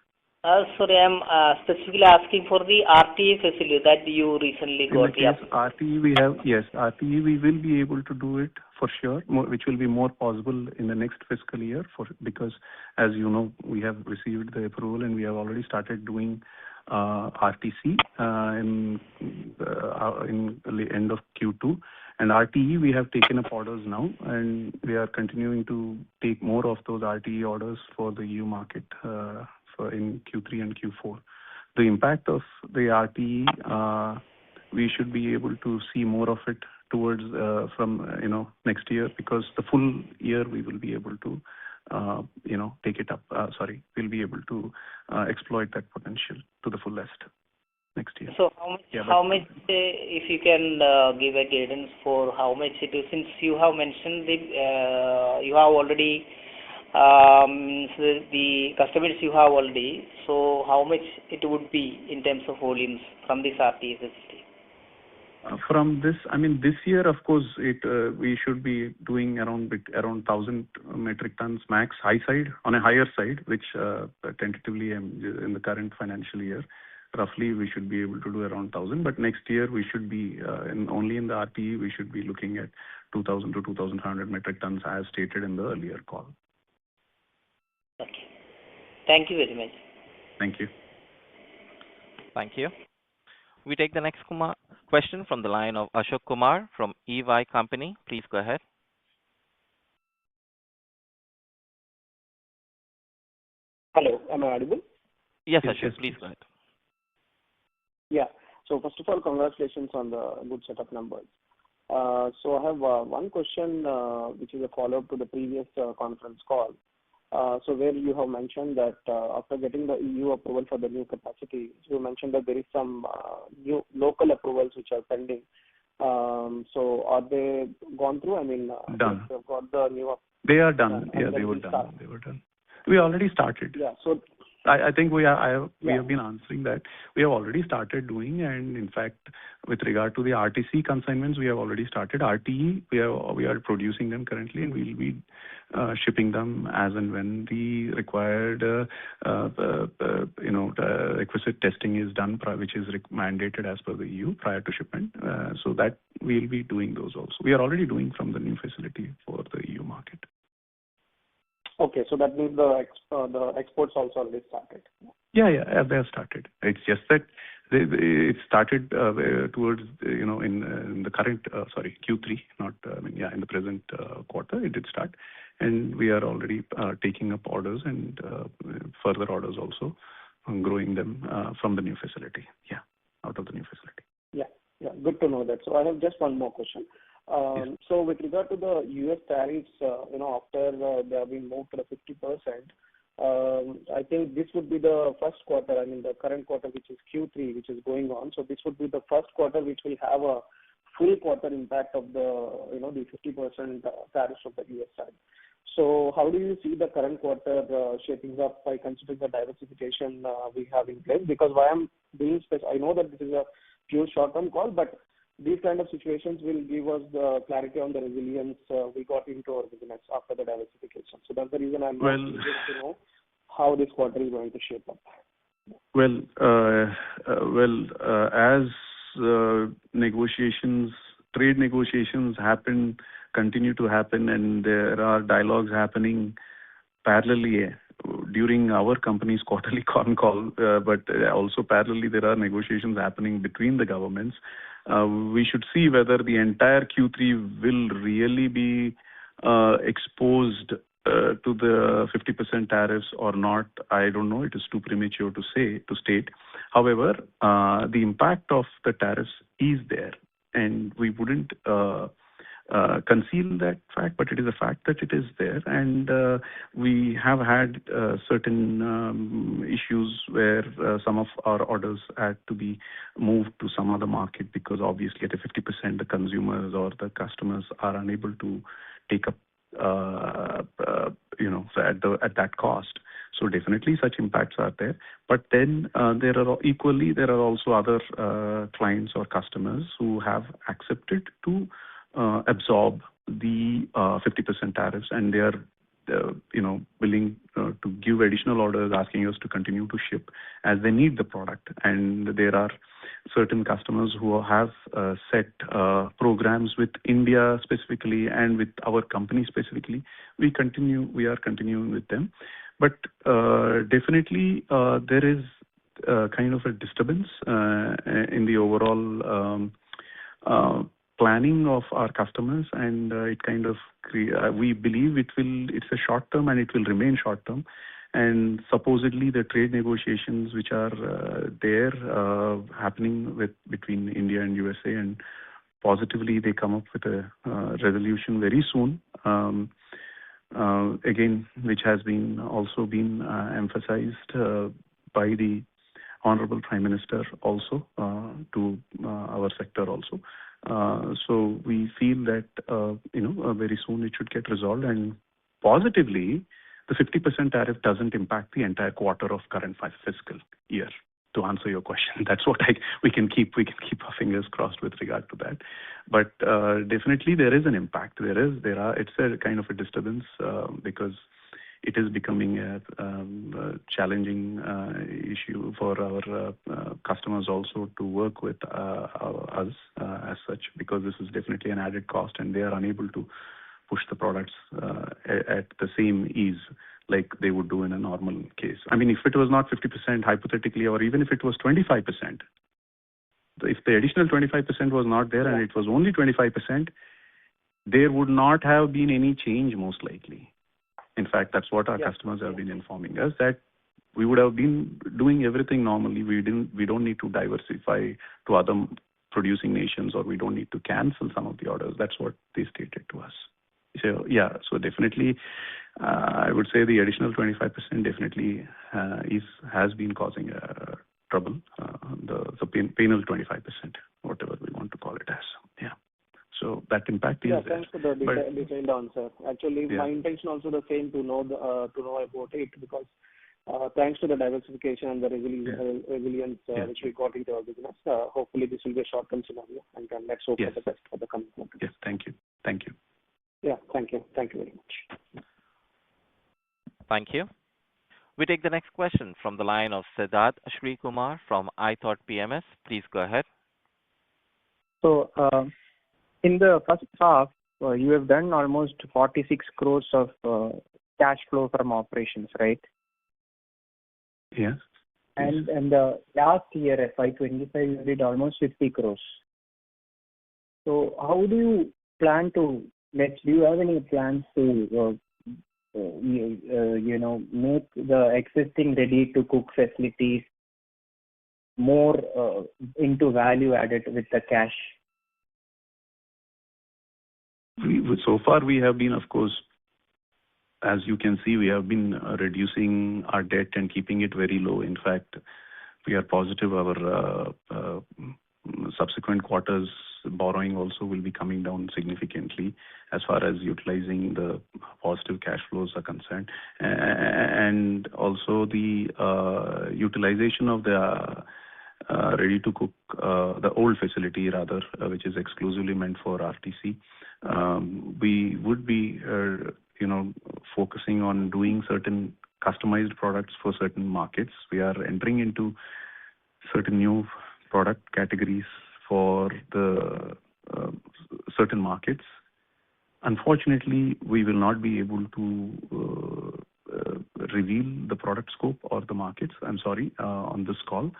Sorry, I'm specifically asking for the RTE facility that you recently got. In the case RTE, we have, yes, RTE we will be able to do it for sure, which will be more possible in the next fiscal year, because as you know, we have received the approval and we have already started doing RTC in the end of Q2. And RTE, we have taken up orders now, and we are continuing to take more of those RTE orders for the EU market in Q3 and Q4. The impact of the RTE, we should be able to see more of it towards from next year, because the full year we will be able to take it up. We'll be able to exploit that potential to the fullest next year. So how much, if you can give a guidance for how much it is, since you have mentioned you have already the customers you have already, so how much it would be in terms of volumes from this RTSS? From this, this year, of course, we should be doing around 1,000 metric tons max, on a higher side, which tentatively in the current financial year, roughly we should be able to do around 1,000. But next year we should be only in the RTE we should be looking at 2,000 to 2,500 metric tons as stated in the earlier call. Okay. Thank you very much. Thank you. Thank you. We take the next question from the line of Ashok Kumar from EY Company. Please go ahead. Hello, am I audible? Yes, Ashok, please go ahead. Yeah. So first of all, congratulations on the good set of numbers. So I have one question, which is a follow-up to the previous conference call. So where you have mentioned that after getting the EU approval for the new capacity, you mentioned that there is some new local approvals which are pending. So are they gone through? Done. They've got the new. They are done. Yeah, they were done. They were done. We already started. Yeah. So I think we have been answering that. We have already started doing, and in fact, with regard to the RTC consignments, we have already started. RTE, we are producing them currently, and we'll be shipping them as and when the required requisite testing is done, which is mandated as per the EU prior to shipment. So that we'll be doing those also. We are already doing from the new facility for the EU market. Okay, so that means the exports also already started. Yeah, they have started. It's just that it started towards in the current Q3, not in the present quarter it did start, and we are already taking up orders and further orders also, growing them from the new facility. Yeah, out of the new facility. Yeah, good to know that. So I have just one more question. Yes. So with regard to the U.S. tariffs, after they have been moved to the 50%, I think this would be the first quarter, the current quarter, which is Q3, which is going on. So this would be the first quarter which will have a full quarter impact of the 50% tariffs of the U.S. side. So how do you see the current quarter shaping up by considering the diversification we have in place? Because why I'm being I know that this is a pure short-term call, but these kind of situations will give us the clarity on the resilience we got into our business after the diversification. So that's the reason I'm curious to know how this quarter is going to shape up. As trade negotiations continue to happen, and there are dialogues happening parallelly during our company's quarterly con call, but also parallelly there are negotiations happening between the governments. We should see whether the entire Q3 will really be exposed to the 50% tariffs or not. I don't know. It is too premature to state. However, the impact of the tariffs is there, and we wouldn't conceal that fact, but it is a fact that it is there, and we have had certain issues where some of our orders had to be moved to some other market, because obviously at a 50% the consumers or the customers are unable to take up at that cost. So definitely such impacts are there. But then there are also other clients or customers who have accepted to absorb the 50% tariffs, and they are willing to give additional orders, asking us to continue to ship as they need the product. And there are certain customers who have set programs with India specifically and with our company specifically. We are continuing with them, but definitely there is kind of a disturbance in the overall planning of our customers, and it kind of we believe it's a short term, and it will remain short term. And supposedly the trade negotiations which are happening between India and USA, and positively they come up with a resolution very soon. Again, which has been also been emphasized by the Honorable Prime Minister also to our sector also. So we feel that very soon it should get resolved, and positively the 50% tariff doesn't impact the entire quarter of current fiscal year. To answer your question, that's what we can keep our fingers crossed with regard to that. But definitely there is an impact. It's a kind of a disturbance because it is becoming a challenging issue for our customers also to work with us as such, because this is definitely an added cost and they are unable to push the products at the same ease like they would do in a normal case. I mean, if it was not 50% hypothetically, or even if it was 25%, if the additional 25% was not there and it was only 25%, there would not have been any change most likely. In fact, that's what our customers have been informing us, that we would have been doing everything normally. We don't need to diversify to other producing nations, or we don't need to cancel some of the orders. That's what they stated to us. So so definitely, I would say the additional 25% definitely has been causing trouble. The penal 25%, whatever we want to call it as. Yeah. So that impact is there. Thanks for the detailed answer. Actually, my intention also the same to know about it, because thanks to the diversification and the resilience which we got into our business, hopefully this will be a short-term scenario, and then let's hope for the best for the coming quarters. Yes, thank you. Thank you. Yeah, thank you. Thank you very much. Thank you. We take the next question from the line of Siddharth Srikumar from iThought PMS. Please go ahead. So, in the first half, you have done almost 46 crores of cash flow from operations, right? Yes. And the last year, FY25, you did almost 50 crores. So how do you plan to, do you have any plans to, make the existing ready-to-cook facilities more into value added with the cash? So far, we have been, of course, as you can see, we have been reducing our debt and keeping it very low. In fact, we are positive our subsequent quarters borrowing also will be coming down significantly as far as utilizing the positive cash flows are concerned. And also the utilization of the ready to cook, the old facility rather, which is exclusively meant for RTC. We would be, focusing on doing certain customized products for certain markets. We are entering into certain new product categories for the certain markets. Unfortunately, we will not be able to reveal the product scope or the markets, I'm sorry, on this call.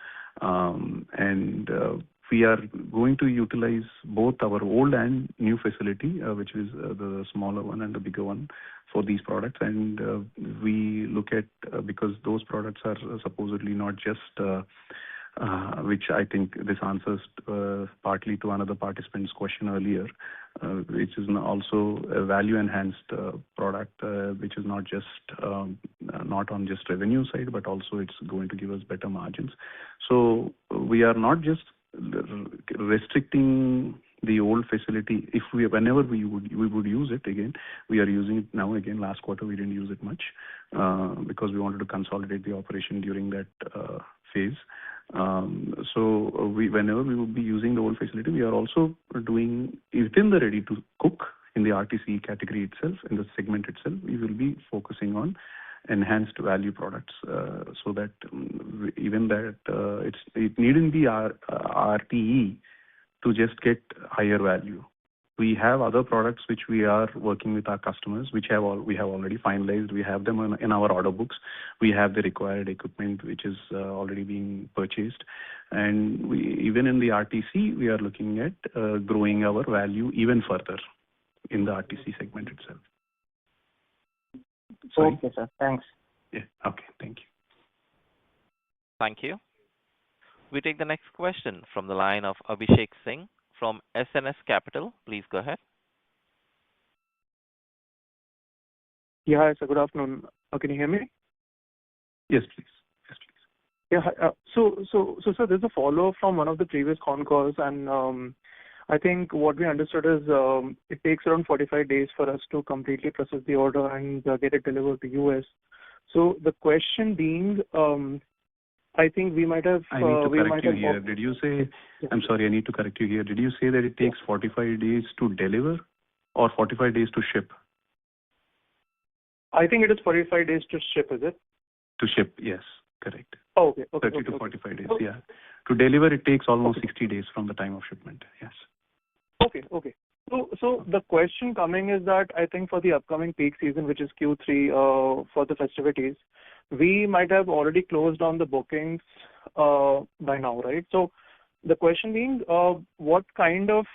We are going to utilize both our old and new facility, which is the smaller one and the bigger one for these products. And we look at, because those products are supposedly not just, which I think this answers partly to another participant's question earlier, which is also a value-enhanced product, which is not on just revenue side, but also it's going to give us better margins. So we are not just restricting the old facility. Whenever we would use it again, we are using it now. Again, last quarter we didn't use it much because we wanted to consolidate the operation during that phase. So whenever we would be using the old facility, we are also doing within the ready to cook in the RTC category itself, in the segment itself, we will be focusing on enhanced value products, so that even that it needn't be RTE to just get higher value. We have other products which we are working with our customers, which we have already finalized. We have them in our order books. We have the required equipment which is already being purchased. And even in the RTC, we are looking at growing our value even further in the RTC segment itself. Sorry? Okay, sir. Thanks. Yeah. Okay. Thank you. Thank you. We take the next question from the line of Abhishek Singh from SNS Capital. Please go ahead. Yeah, hi, sir. Good afternoon. Can you hear me? Yes, please. Yes, please. Yeah. Sir, there's a follow-up from one of the previous con calls, and I think what we understood is it takes around 45 days for us to completely process the order and get it delivered to US. So the question being, I think we might have. I need to correct you here. Did you say? I'm sorry. I need to correct you here. Did you say that it takes 45 days to deliver, or 45 days to ship? I think it is 45 days to ship. Is it? To ship, yes, correct. Oh, okay. 30 to 45 days. Yeah. To deliver, it takes almost 60 days from the time of shipment. Yes. Okay. So the question coming is that I think for the upcoming peak season, which is Q3, for the festivities, we might have already closed on the bookings by now, right? So the question being, what kind of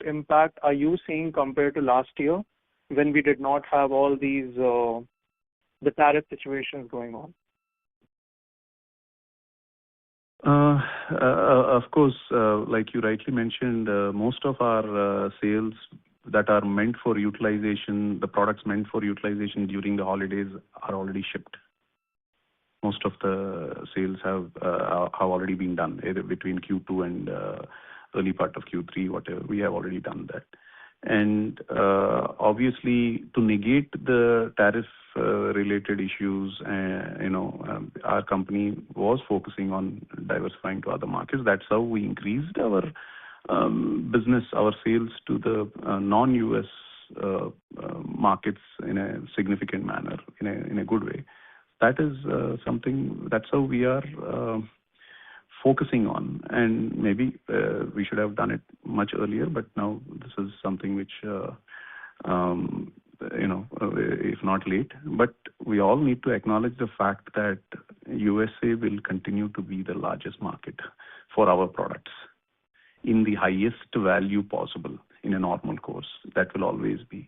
impact are you seeing compared to last year when we did not have all these the tariff situations going on? Of course, like you rightly mentioned, most of our sales that are meant for utilization, the products meant for utilization during the holidays are already shipped. Most of the sales have already been done, either between Q2 and early part of Q3, whatever. We have already done that. And obviously, to negate the tariff-related issues, our company was focusing on diversifying to other markets. That's how we increased our business, our sales to the non-US markets in a significant manner, in a good way. That is something. That's how we are focusing on, and maybe we should have done it much earlier, but now this is something which, if not late, but we all need to acknowledge the fact that USA will continue to be the largest market for our products in the highest value possible in a normal course. That will always be.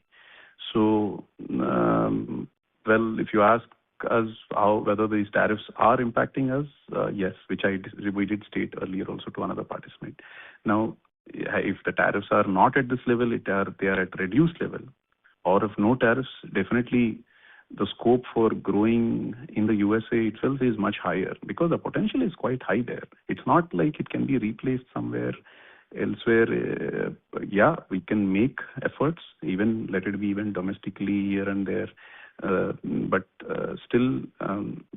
So, if you ask us whether these tariffs are impacting us, yes, which we did state earlier also to another participant. Now, if the tariffs are not at this level, they are at reduced level, or if no tariffs, definitely the scope for growing in the USA itself is much higher because the potential is quite high there. It's not like it can be replaced somewhere elsewhere. We can make efforts, even let it be even domestically here and there. But still,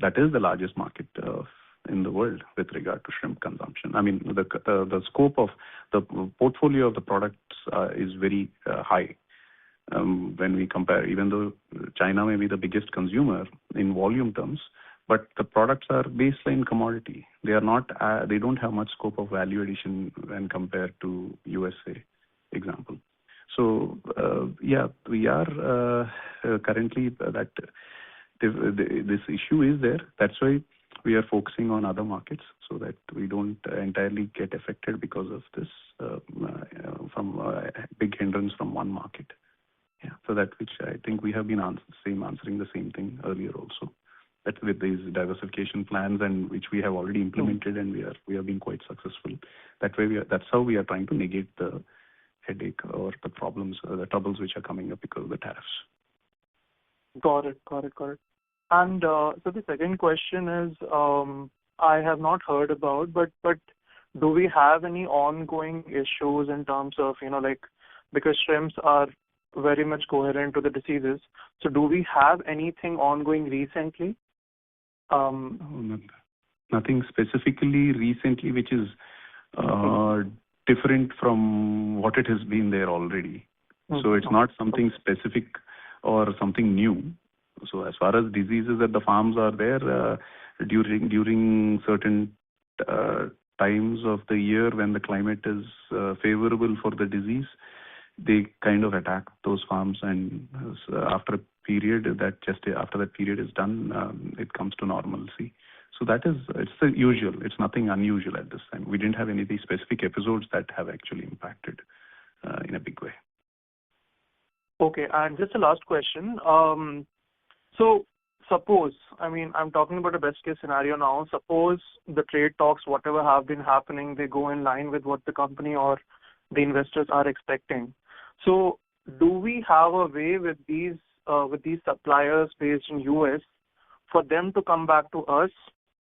that is the largest market in the world with regard to shrimp consumption. I mean, the scope of the portfolio of the products is very high when we compare. Even though China may be the biggest consumer in volume terms, but the products are baseline commodity. They are not. They don't have much scope of value addition when compared to USA, example. So, we are currently that this issue is there. That's why we are focusing on other markets so that we don't entirely get affected because of this from a big hindrance from one market. Yeah, so that which I think we have been answering the same thing earlier also. That with these diversification plans and which we have already implemented and we have been quite successful. That way that's how we are trying to negate the headache or the problems, the troubles which are coming up because of the tariffs. Got it. And so the second question is, I have not heard about, but do we have any ongoing issues in terms of, because shrimps are very much coherent to the diseases. So do we have anything ongoing recently? Nothing specifically recently, which is different from what it has been there already. So it's not something specific or something new. So as far as diseases at the farms are there, during certain times of the year when the climate is favorable for the disease, they kind of attack those farms, and after a period after that period is done, it comes to normalcy. So it's the usual. It's nothing unusual at this time. We didn't have any of these specific episodes that have actually impacted in a big way. Okay, and just a last question. So suppose, I'm talking about a best case scenario now. Suppose the trade talks, whatever have been happening, they go in line with what the company or the investors are expecting. So do we have a way with these suppliers based in US for them to come back to us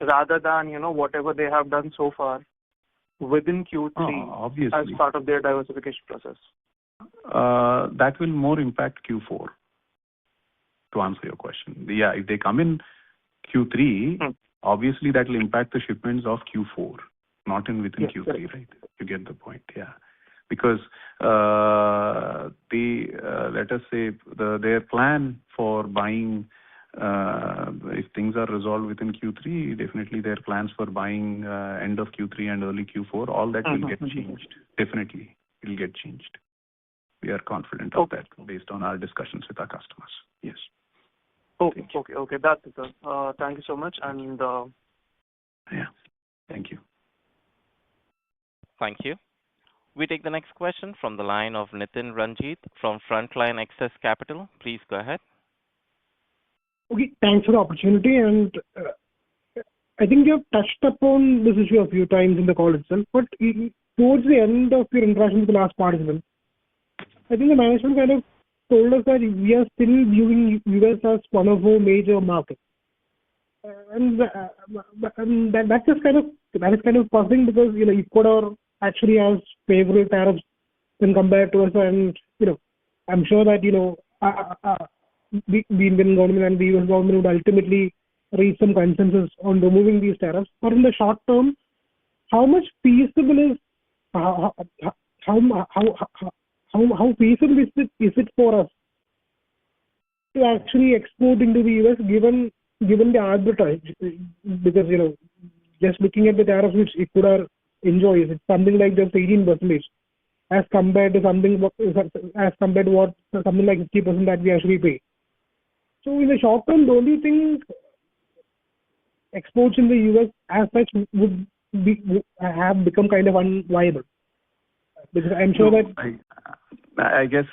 rather than, whatever they have done so far within Q3 obviously, as part of their diversification process? That will more impact Q4, to answer your question. Yeah, if they come in Q3, obviously that will impact the shipments of Q4, not within Q3, correct. Right? You get the point, yeah. Because let us say their plan for buying, if things are resolved within Q3, definitely their plans for buying end of Q3 and early Q4, all that will get changed. Definitely, it will get changed. We are confident of that based on our discussions with our customers. Yes. Okay. That's it, sir. Thank you so much. And yeah, thank you. Thank you. We take the next question from the line of Nitin Ranjit from Frontline Access Capital. Please go ahead. Okay, thanks for the opportunity. And I think you have touched upon this issue a few times in the call itself, but towards the end of your interaction with the last participant, I think the management kind of told us that we are still viewing US as one of our major markets. And that's just kind of puzzling because, Ecuador actually has favorable tariffs when compared to us. And, I'm sure that, the Indian government and the US government would ultimately reach some consensus on removing these tariffs. But in the short term, how much feasible is, how feasible is it for us to actually export into the US given the arbitrage? Because, just looking at the tariffs which Ecuador enjoys, it's something like just 18% as compared to something like 50% that we actually pay. So in the short term, don't you think exports in the US as such have become kind of unviable? Because I'm sure that I guess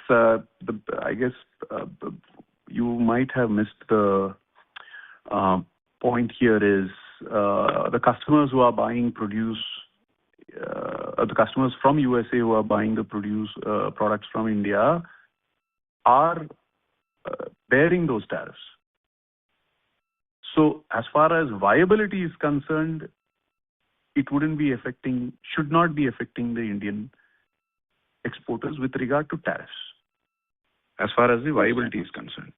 you might have missed the point here is the customers who are buying produce, the customers from USA who are buying the produce products from India are bearing those tariffs. So as far as viability is concerned, it should not be affecting the Indian exporters with regard to tariffs, as far as the viability is concerned.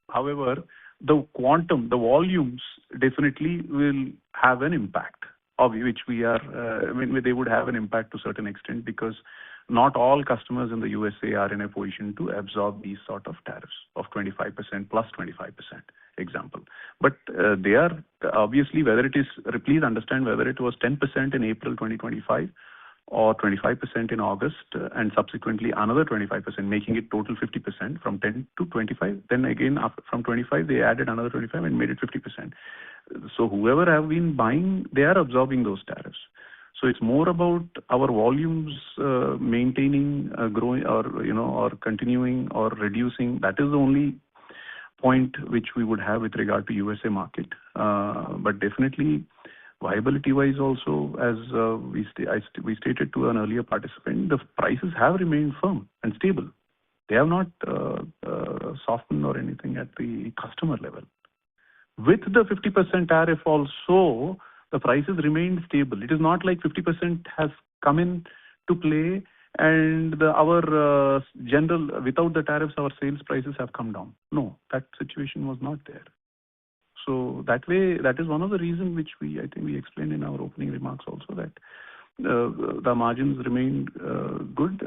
However, the quantum, the volumes definitely will have an impact, of which they would have an impact to a certain extent, because not all customers in the USA are in a position to absorb these sort of tariffs of 25% plus 25%, example. But they are obviously, please understand, whether it was 10% in April 2025 or 25% in August and subsequently another 25%, making it total 50% from 10 to 25. Then again, from 25, they added another 25 and made it 50%. So whoever have been buying, they are absorbing those tariffs. So it's more about our volumes maintaining, growing, or continuing or reducing. That is the only point which we would have with regard to USA market. But definitely, viability-wise also, as we stated to an earlier participant, the prices have remained firm and stable. They have not softened or anything at the customer level. With the 50% tariff also, the prices remained stable. It is not like 50% has come in to play and our without the tariffs, our sales prices have come down. No, that situation was not there. So that way, that is one of the reasons which I think we explained in our opening remarks also, that the margins remained good,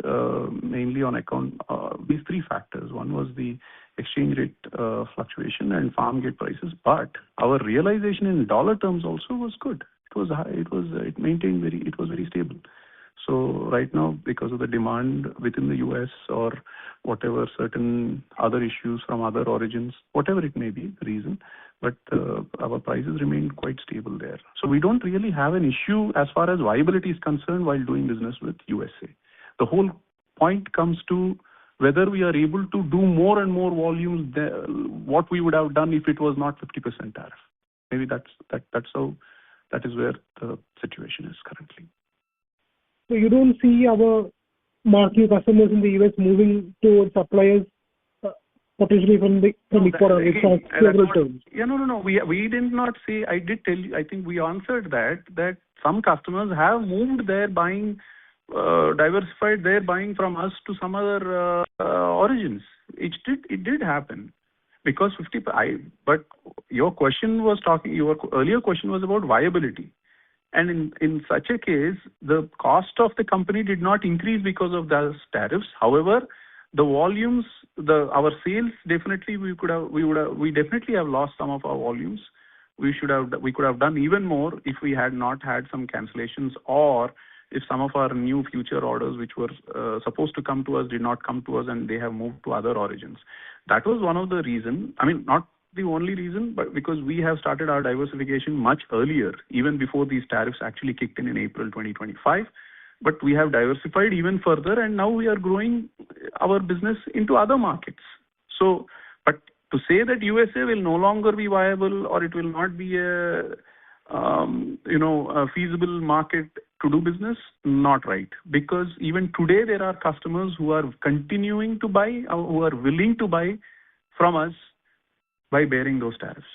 mainly on account of these three factors. One was the exchange rate fluctuation and farm gate prices, but our realization in dollar terms also was good. It was high. It was very stable. So right now, because of the demand within the US or whatever, certain other issues from other origins, whatever it may be, the reason, but our prices remain quite stable there. So we don't really have an issue as far as viability is concerned while doing business with USA. The whole point comes to whether we are able to do more and more volumes than what we would have done if it was not 50% tariff. Maybe that is where the situation is currently. So you don't see our marquee customers in the US moving towards suppliers potentially from Ecuador, which has several terms. Yeah, no. We did not say. I did tell you. I think we answered that some customers have moved their buying, diversified their buying from us to some other origins. It did happen because But your earlier question was about viability. And in such a case, the cost of the company did not increase because of those tariffs. However, the volumes, our sales definitely we definitely have lost some of our volumes. We could have done even more if we had not had some cancellations, or if some of our new future orders which were supposed to come to us did not come to us and they have moved to other origins. That was one of the reasons. I mean, not the only reason, but because we have started our diversification much earlier, even before these tariffs actually kicked in April 2025. But we have diversified even further, and now we are growing our business into other markets. So, but to say that USA will no longer be viable or it will not be a feasible market to do business, not right. Because even today there are customers who are continuing to buy, who are willing to buy from us by bearing those tariffs.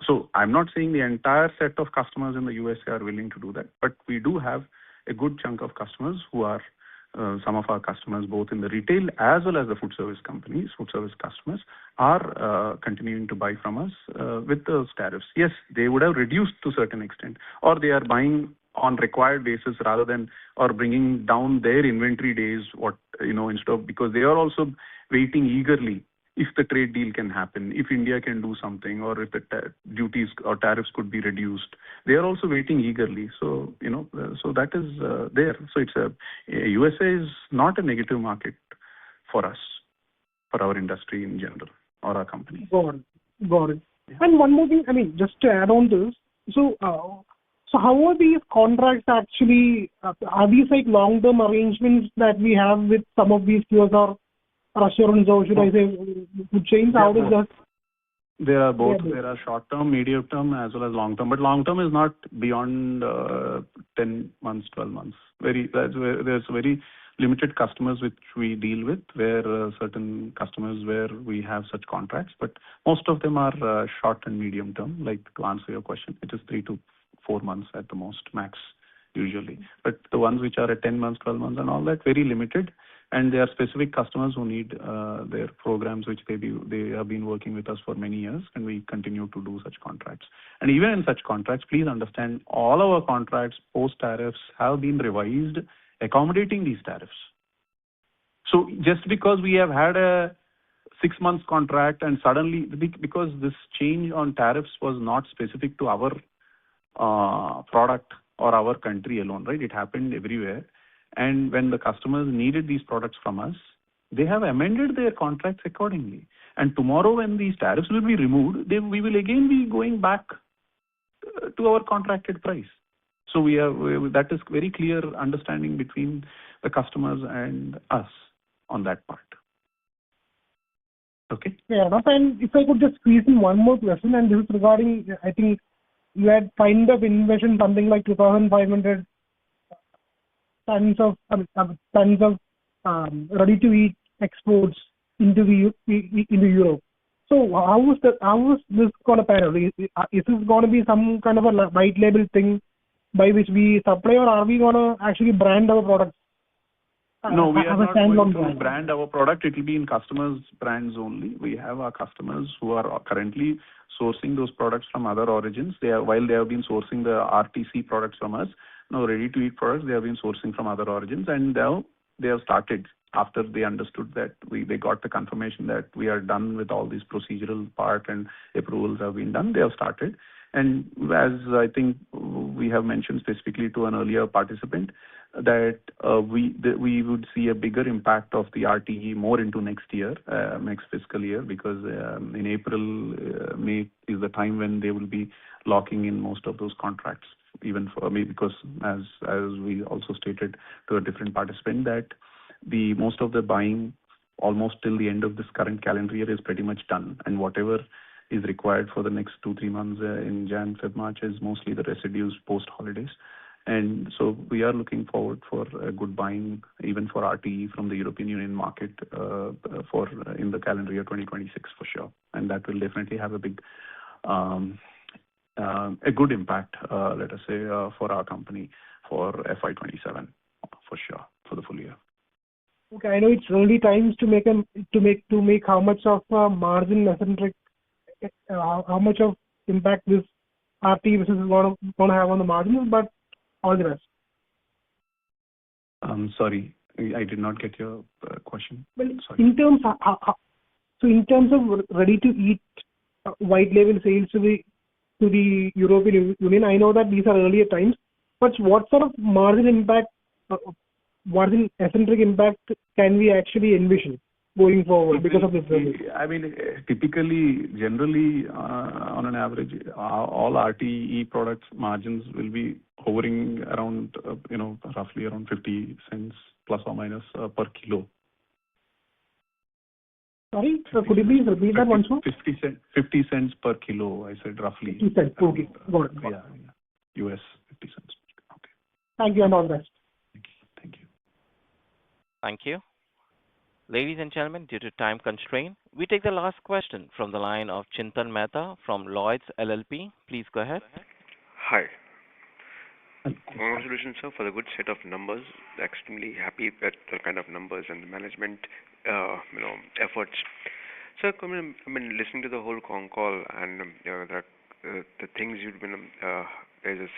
So I'm not saying the entire set of customers in the USA are willing to do that, but we do have a good chunk of customers who are some of our customers, both in the retail as well as the food service customers, are continuing to buy from us with those tariffs. Yes, they would have reduced to a certain extent, or they are buying on required basis rather than, or bringing down their inventory days, instead of, because they are also waiting eagerly if the trade deal can happen, if India can do something, or if the duties or tariffs could be reduced. They are also waiting eagerly. So, so that is there. So it's USA is not a negative market for us, for our industry in general, or our company. Got it. Yeah. And one more thing, I mean, just to add on this, so how are these contracts actually, are these like long-term arrangements that we have with some of these QSR restaurants, or should I say food chains? How does that? There are both. There are short-term, medium-term, as well as long-term. But long-term is not beyond 10 months, 12 months. There's very limited customers which we deal with, where certain customers where we have such contracts. But most of them are short and medium-term. Like, to answer your question, it is 3 to 4 months at the most, max, usually. But the ones which are at 10 months, 12 months and all that, very limited. And there are specific customers who need their programs, which they have been working with us for many years, and we continue to do such contracts. And even in such contracts, please understand, all our contracts post-tariffs have been revised, accommodating these tariffs. So just because we have had a 6 months contract and suddenly, because this change on tariffs was not specific to our product or our country alone, right? It happened everywhere. And when the customers needed these products from us, they have amended their contracts accordingly. And tomorrow, when these tariffs will be removed, we will again be going back to our contracted price. So that is very clear understanding between the customers and us on that part. Okay. Fair enough. And if I could just squeeze in one more question, and this is regarding, I think you had kind of mentioned something like 2,500 tons of ready-to-eat exports into Europe. So how is this going to pan out? Is this going to be some kind of a white label thing by which we supply, or are we going to actually brand our products? No, we are not going to brand our product. It will be in customers' brands only. We have our customers who are currently sourcing those products from other origins. While they have been sourcing the RTC products from us, now ready-to-eat products, they have been sourcing from other origins, and now they have started after they understood that they got the confirmation that we are done with all these procedural part and approvals have been done. They have started. And as I think we have mentioned specifically to an earlier participant, that we would see a bigger impact of the RTE more into next year, next fiscal year, because in April, May is the time when they will be locking in most of those contracts. Even for me, because as we also stated to a different participant, that most of the buying almost till the end of this current calendar year is pretty much done, and whatever is required for the next 2-3 months in Jan, Feb, March is mostly the residues post holidays. And so we are looking forward for a good buying even for RTE from the European Union market for in the calendar year 2026 for sure. And that will definitely have a big, a good impact, let us say, for our company for FY27 for sure for the full year. Okay, I know it's early times to make how much of margin eccentric, how much of impact this RT versus is going to have on the margins, but all the rest. Sorry, I did not get your question. Well, sorry. in terms of ready to eat white label sales to the European Union, I know that these are earlier times, but what sort of margin impact, margin eccentric impact can we actually envision going forward because of this? I mean, typically, generally, on an average, all RTE products margins will be hovering around, roughly around 50 cents plus or minus per kilo. Sorry, could you please repeat that once more? 50 cents per kilo, I said roughly. 50 cents, okay. Got it. Yeah. US 50 cents. Okay. Thank you and all the best. Thank you. Thank you. Ladies and gentlemen, due to time constraint, we take the last question from the line of Chintan Mehta from Lloyds LLP. Please go ahead. Hi. Congratulations, sir, for the good set of numbers. Extremely happy with the kind of numbers and the management, efforts. Sir, I mean, listening to the whole con call and the things you've been, there's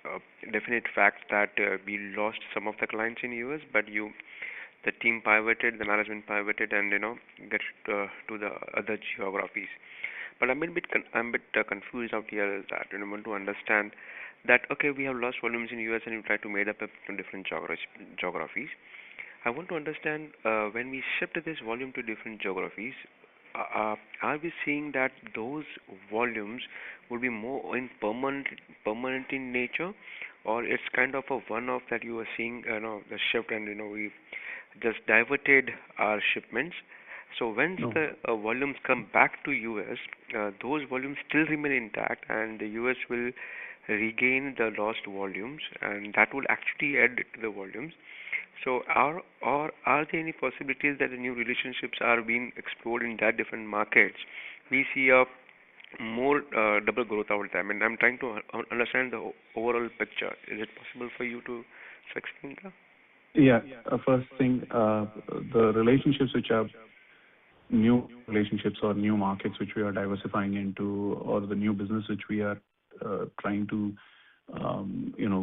a definite fact that we lost some of the clients in US, but the team pivoted, the management pivoted, and get to the other geographies. But I'm a bit confused out here. Is that I want to understand that we have lost volumes in US and you try to make up in different geographies. I want to understand when we shift this volume to different geographies, are we seeing that those volumes will be more permanent in nature, or it's kind of a one-off that you are seeing the shift and we just diverted our shipments. So when the volumes come back to US, those volumes still remain intact, and the US will regain the lost volumes, and that will actually add to the volumes. So are there any possibilities that the new relationships are being explored in that different markets? We see a more double growth out there. I mean, I'm trying to understand the overall picture. Is it possible for you to explain that? Yeah. First thing, the relationships which are new relationships or new markets which we are diversifying into, or the new business which we are trying to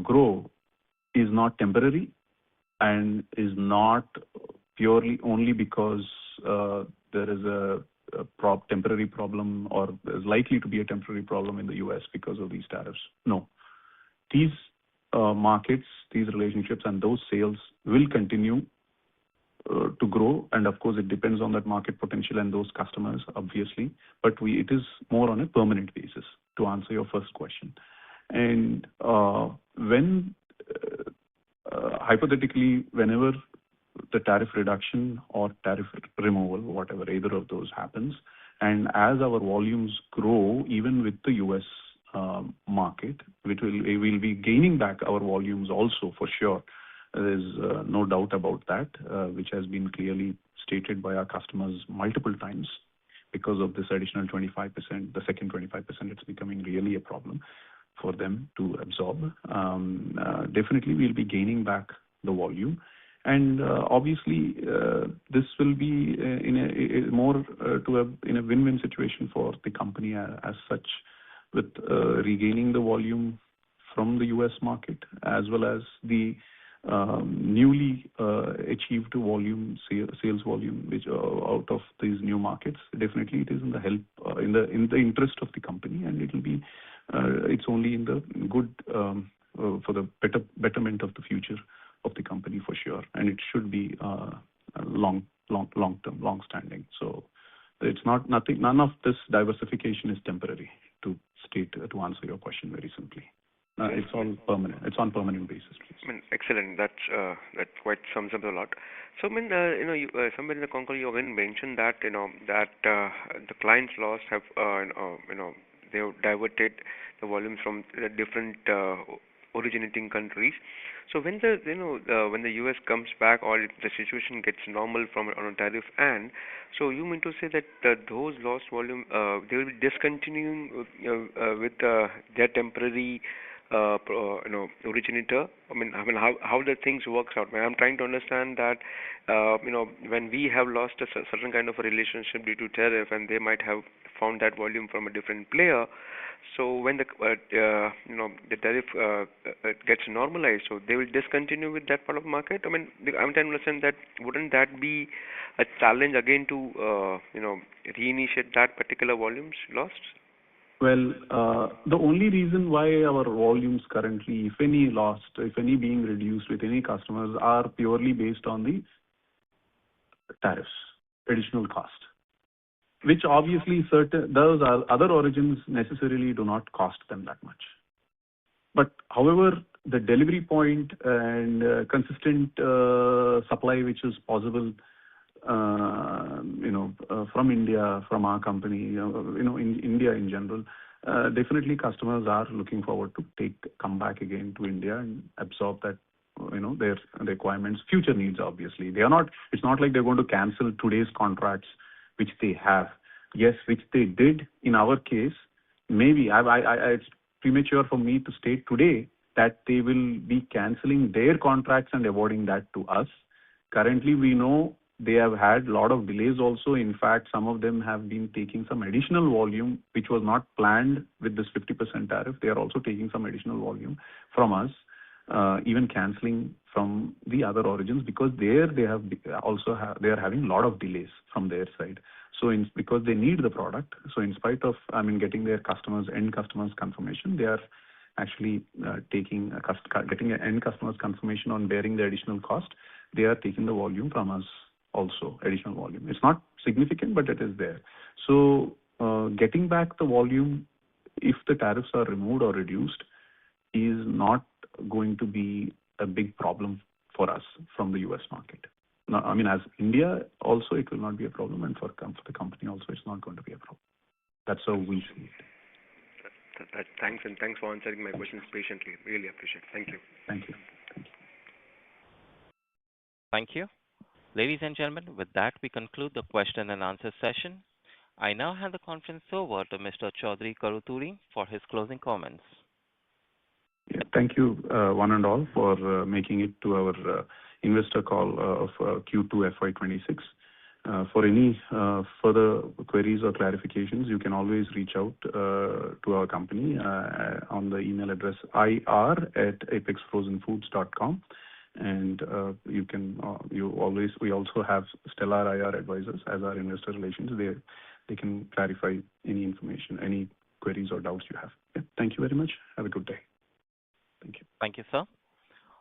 grow, is not temporary and is not purely only because there is a temporary problem or is likely to be a temporary problem in the US because of these tariffs. No. These markets, these relationships, and those sales will continue to grow, and of course it depends on that market potential and those customers, obviously, but it is more on a permanent basis, to answer your first question. And when hypothetically, whenever the tariff reduction or tariff removal, whatever, either of those happens, and as our volumes grow, even with the US market, we will be gaining back our volumes also for sure. There's no doubt about that, which has been clearly stated by our customers multiple times. Because of this additional 25%, the second 25%, it's becoming really a problem for them to absorb. Definitely, we'll be gaining back the volume. And obviously, this will be in a win-win situation for the company as such, with regaining the volume from the US market as well as the newly achieved sales volume, which out of these new markets. Definitely, it is in the interest of the company, and it will be it's only in the good for the betterment of the future of the company for sure, and it should be long term, long standing. So it's nothing. None of this diversification is temporary. To answer your question very simply. It's all permanent. It's on permanent basis, please. I mean, excellent. That quite sums up a lot. So, I mean, somewhere in the con call you again mentioned that the clients lost they have diverted the volumes from the different originating countries. So when when the US comes back or if the situation gets normal from on a tariff and so you mean to say that those lost volume they will be discontinuing with their temporary originator. I mean how the things works out. I'm trying to understand that when we have lost a certain kind of a relationship due to tariff and they might have found that volume from a different player. So when the tariff gets normalized, so they will discontinue with that part of the market. I'm trying to understand that wouldn't that be a challenge again to reinitiate that particular volumes lost? Well, the only reason why our volumes currently, if any lost, if any being reduced with any customers, are purely based on the tariffs, additional cost, which obviously those are other origins necessarily do not cost them that much. But however, the delivery point and consistent supply which is possible, from India, from our company, in India in general, definitely customers are looking forward to come back again to India and absorb that, their requirements, future needs. Obviously, it's not like they're going to cancel today's contracts which they have. Yes, which they did in our case. Maybe it's premature for me to state today that they will be canceling their contracts and awarding that to us. Currently, we know they have had a lot of delays also. In fact, some of them have been taking some additional volume, which was not planned with this 50% tariff. They are also taking some additional volume from us, even canceling from the other origins because they are having a lot of delays from their side. So because they need the product, so in spite of getting their end customers confirmation, they are actually getting an end customers confirmation on bearing the additional cost. They are taking the volume from us also, additional volume. It's not significant, but it is there. So getting back the volume, if the tariffs are removed or reduced, is not going to be a big problem for us from the US market. Now, as India also, it will not be a problem, and for the company also, it's not going to be a problem. That's how we see it. Thanks for answering my questions patiently. Really appreciate it. Thank you. Thank you. Thank you. Ladies and gentlemen, with that, we conclude the question and answer session. I now hand the conference over to Mr. Chaudhary Karuturi for his closing comments. Yeah, thank you, one and all, for making it to our investor call of Q2 FY26. For any further queries or clarifications, you can always reach out to our company on the email address ir@apexfrozenfoods.com. And we also have Stellar IR advisors as our investor relations. They can clarify any information, any queries or doubts you have. Yeah, thank you very much. Have a good day. Thank you. Thank you, sir.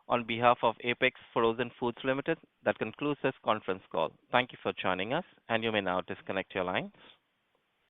On behalf of Apex Frozen Foods Limited, that concludes this conference call. Thank you for joining us, and you may now disconnect your lines.